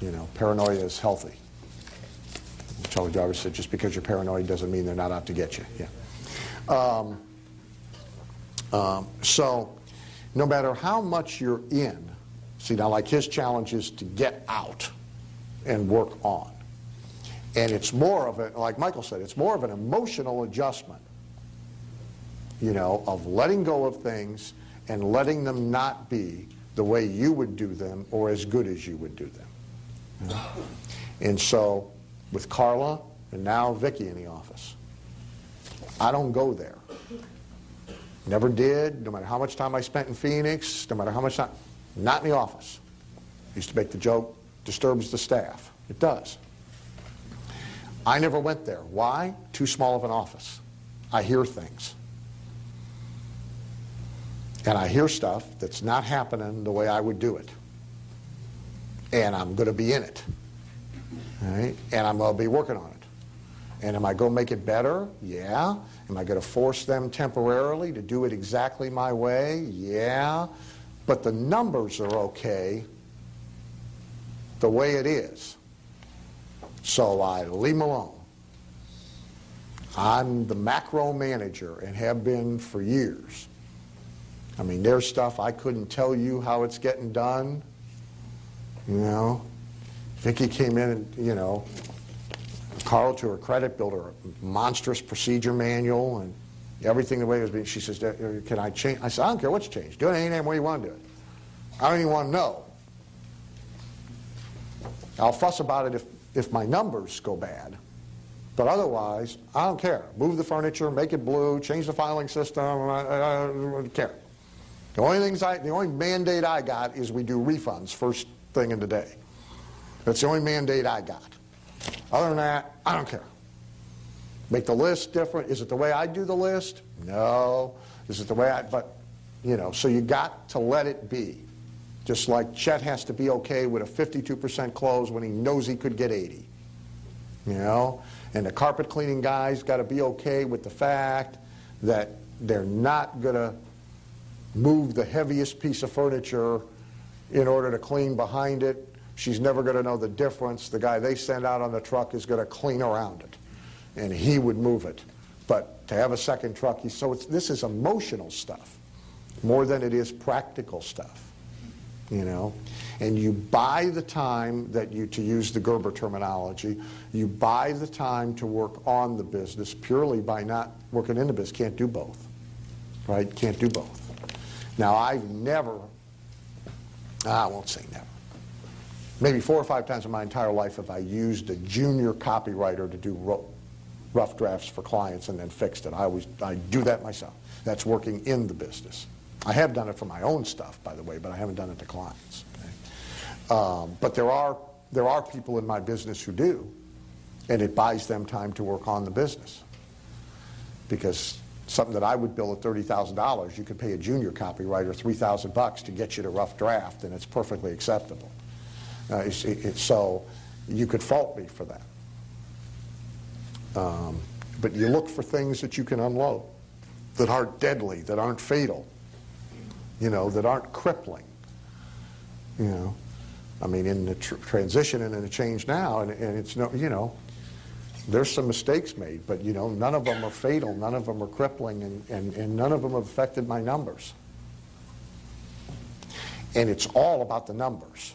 you know, paranoia is healthy. Charlie Jarvis said, just because you're paranoid doesn't mean they're not out to get you. Yeah. So no matter how much you're in, see now like his challenge is to get out and work on. And it's more of a, like Michael said, it's more of an emotional adjustment, you know, of letting go of things and letting them not be the way you would do them or as good as you would do them. You know? And so with Carla and now Vicki in the office, I don't go there. Never did, no matter how much time I spent in Phoenix, no matter how much time, not in the office. I used to make the joke, disturbs the staff. It does. I never went there. Why? Too small of an office. I hear things. And I hear stuff that's not happening the way I would do it. And I'm going to be in it. All right? And I'm going to be working on it. And am I going to make it better? Yeah. Am I going to force them temporarily to do it exactly my way? Yeah. But the numbers are okay the way it is. So I leave them alone. I'm the macro manager and have been for years. I mean, there's stuff I couldn't tell you how it's getting done. You know, Vicki came in and, you know, Carl, to her credit, built a monstrous procedure manual and everything the way it was being. She says, can I change? I said, I don't care what you change. Do it any damn way you want to do it. I don't even want to know. I'll fuss about it if my numbers go bad. But otherwise, I don't care. Move the furniture, make it blue, change the filing system. I don't care. The only mandate I got is we do refunds first thing in the day. That's the only mandate I got. Other than that, I don't care. Make the list different. Is it the way I do the list? No. Is it the way but, you know, so you got to let it be. Just like Chet has to be okay with a 52% close when he knows he could get 80. You know? And the carpet cleaning guy's got to be okay with the fact that they're not going to move the heaviest piece of furniture in order to clean behind it. She's never going to know the difference. The guy they send out on the truck is going to clean around it, and he would move it. But to have a second truck, this is emotional stuff more than it is practical stuff. You know, and you buy the time that to use the Gerber terminology, you buy the time to work on the business purely by not working in the business. Can't do both, right? Can't do both. Now, I've never, I won't say never, maybe 4 or 5 times in my entire life have I used a junior copywriter to do rough drafts for clients and then fixed it. I do that myself. That's working in the business. I have done it for my own stuff, by the way, but I haven't done it to clients. Okay? But there are people in my business who do, and it buys them time to work on the business. Because something that I would bill at $30,000, you could pay a junior copywriter $3,000 to get you to rough draft, and it's perfectly acceptable. So you could fault me for that. But you look for things that you can unload, that aren't deadly, that aren't fatal. You know, that aren't crippling. You know, I mean, in the transition and in the change now, and it's no, you know, there's some mistakes made, but you know, none of them are fatal, none of them are crippling, and none of them have affected my numbers. And it's all about the numbers.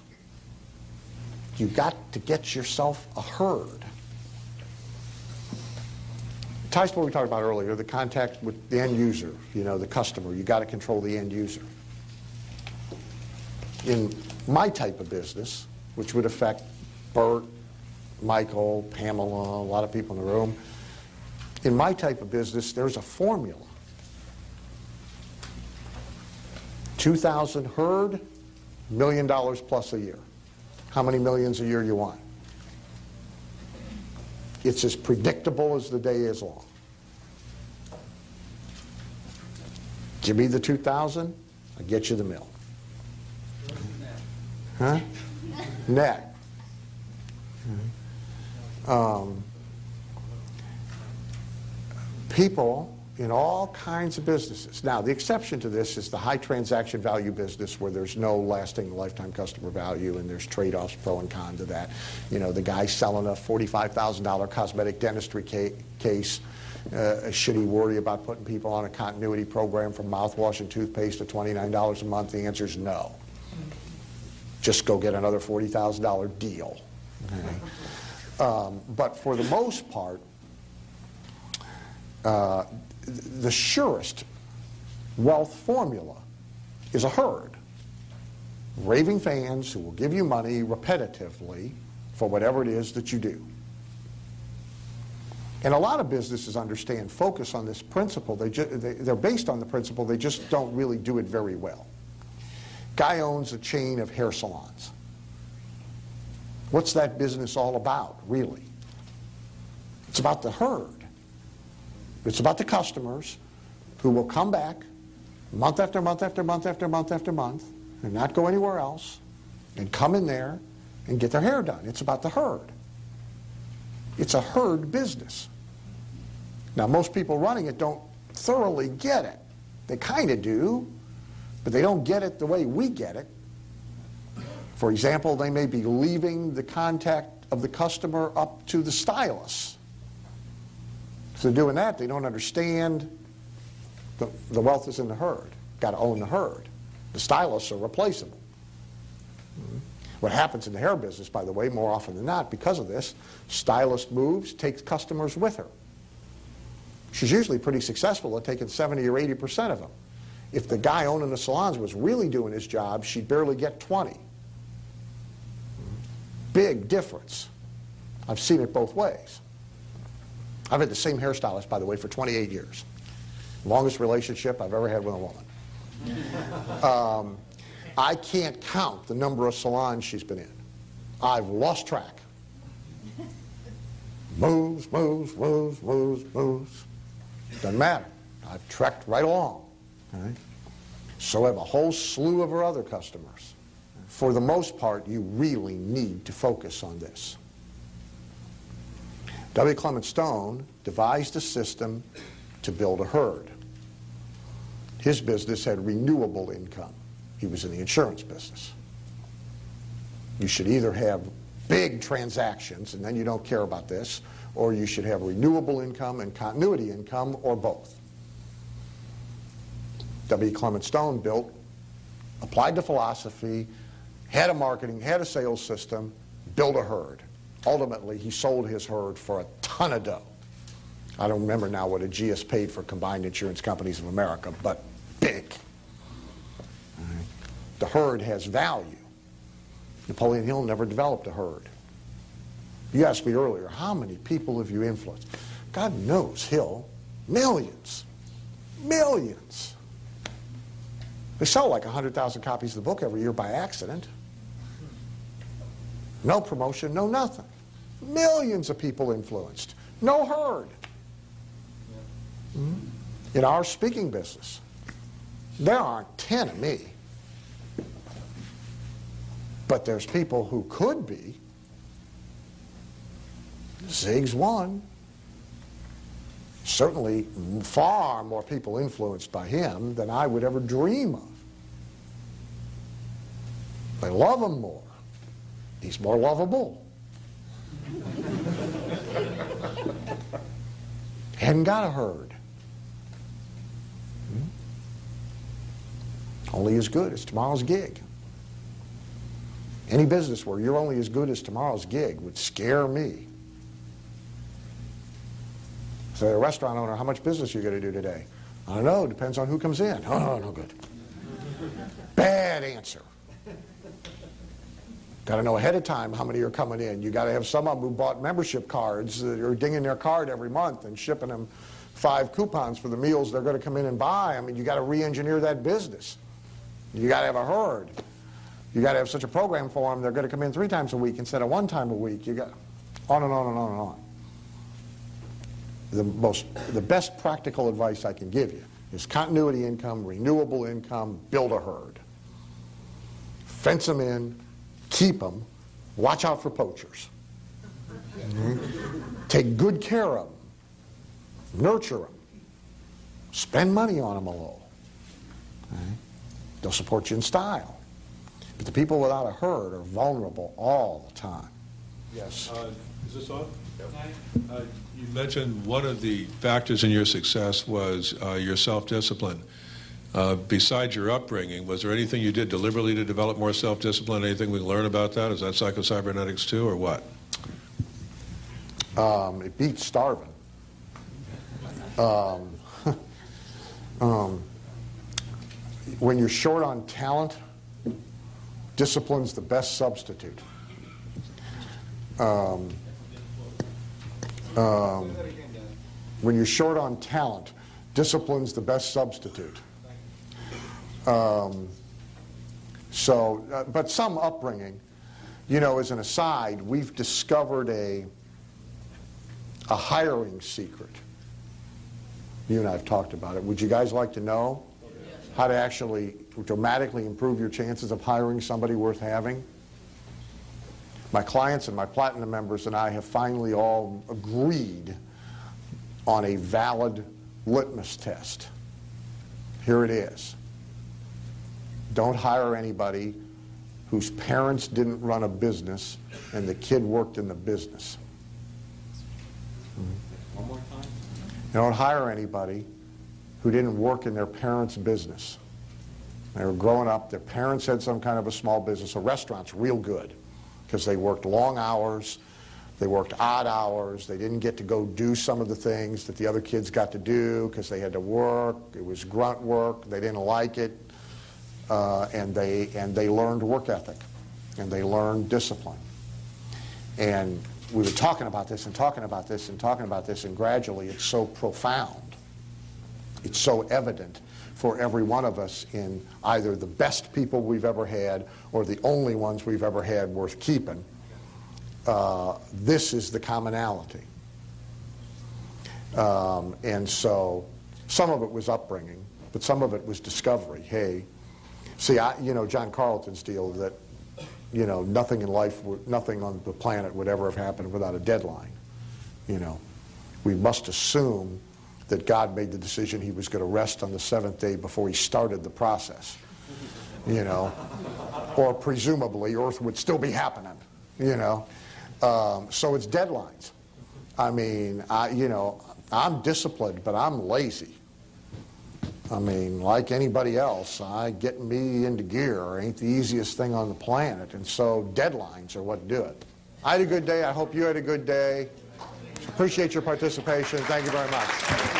You got to get yourself a herd. It ties to what we talked about earlier, the contact with the end user, you know, the customer. You got to control the end user. In my type of business, which would affect Bert, Michael, Pamela, a lot of people in the room, in my type of business, there's a formula. 2,000 herd, $1 million plus a year. How many millions a year you want? It's as predictable as the day is long. Give me the 2,000, I get you the mill. Huh? Net. People in all kinds of businesses. Now, the exception to this is the high transaction value business where there's no lasting lifetime customer value and there's trade-offs, pro and con to that. You know, the guy selling a $45,000 cosmetic dentistry case, should he worry about putting people on a continuity program from mouthwash and toothpaste at $29 a month? The answer is no. Just go get another $40,000 deal. Okay? But for the most part, the surest wealth formula is a herd. Raving fans who will give you money repetitively for whatever it is that you do. And a lot of businesses understand, focus on this principle. They're based on the principle, they just don't really do it very well. Guy owns a chain of hair salons. What's that business all about, really? It's about the herd. It's about the customers who will come back month after month after month after month after month and not go anywhere else and come in there and get their hair done. It's about the herd. It's a herd business. Now, most people running it don't thoroughly get it. They kind of do, but they don't get it the way we get it. For example, they may be leaving the contact of the customer up to the stylist. If they're doing that, they don't understand the wealth is in the herd. Got to own the herd. The stylists are replaceable. What happens in the hair business, by the way, more often than not, because of this, stylist moves, takes customers with her. She's usually pretty successful at taking 70 or 80% of them. If the guy owning the salons was really doing his job, she'd barely get 20. Big difference. I've seen it both ways. I've had the same hairstylist, by the way, for 28 years. Longest relationship I've ever had with a woman. I can't count the number of salons she's been in. I've lost track. Moves, moves, moves, moves, moves. Doesn't matter. I've trekked right along. Right? So have a whole slew of her other customers. for the most part, you really need to focus on this. W. Clement Stone devised a system to build a herd. His business had renewable income. He was in the insurance business. You should either have big transactions, and then you don't care about this, or you should have renewable income and continuity income, or both. W. Clement Stone applied the philosophy, had a marketing, had a sales system, built a herd. Ultimately, he sold his herd for a ton of dough. I don't remember now what Aegeus paid for Combined Insurance Companies of America, but big. Right. The herd has value. Napoleon Hill never developed a herd. You asked me earlier, how many people have you influenced? God knows, Hill, millions. Millions. They sell like 100,000 copies of the book every year by accident. No promotion, no nothing. Millions of people influenced. No herd. In our speaking business, there aren't 10 of me. But there's people who could be. Zig's one. Certainly far more people influenced by him than I would ever dream of. They love him more. He's more lovable. Hadn't got a herd. Only as good as tomorrow's gig. Any business where you're only as good as tomorrow's gig would scare me. Say, a restaurant owner, how much business are you going to do today? I don't know, depends on who comes in. Oh, no good. Bad answer. Got to know ahead of time how many are coming in. You got to have some of them who bought membership cards that are dinging their card every month and shipping them 5 coupons for the meals they're going to come in and buy. I mean, you got to re-engineer that business. You got to have a herd. You got to have such a program for them. They're going to come in 3 times a week instead of 1 time a week. You got on and on and on and on. The best practical advice I can give you is continuity income, renewable income, build a herd. Fence them in, keep them, watch out for poachers. Take good care of them, nurture them, spend money on them a little. They'll support you in style. But the people without a herd are vulnerable all the time. Yes. Is this on? Yep. You mentioned one of the factors in your success was your self-discipline. Besides your upbringing, was there anything you did deliberately to develop more self-discipline? Anything we can learn about that? Is that psycho-cybernetics too, or what? It beats starving. When you're short on talent, discipline's the best substitute. When you're short on talent, discipline's the best substitute. But some upbringing, you know, as an aside, we've discovered a hiring secret. You and I have talked about it. Would you guys like to know how to actually dramatically improve your chances of hiring somebody worth having? My clients and my platinum members and I have finally all agreed on a valid litmus test. Here it is. Don't hire anybody whose parents didn't run a business and the kid worked in the business. One more time. Don't hire anybody who didn't work in their parents' business. They were growing up, their parents had some kind of a small business. A restaurant's real good because they worked long hours, they worked odd hours, they didn't get to go do some of the things that the other kids got to do because they had to work, it was grunt work, they didn't like it, and they learned work ethic, and they learned discipline. And we were talking about this and talking about this and talking about this, and gradually it's so profound, it's so evident for every one of us in either the best people we've ever had or the only ones we've ever had worth keeping. This is the commonality. And so some of it was upbringing, but some of it was discovery. Hey, see, you know John Carlton's deal that you know, nothing in life, nothing on the planet would ever have happened without a deadline. You know, we must assume that God made the decision he was going to rest on the seventh day before he started the process. You know, or presumably Earth would still be happening. You know, so it's deadlines. I mean, you know, I'm disciplined, but I'm lazy. I mean, like anybody else, getting me into gear ain't the easiest thing on the planet, and so deadlines are what do it. I had a good day. I hope you had a good day. Appreciate your participation. Thank you very much.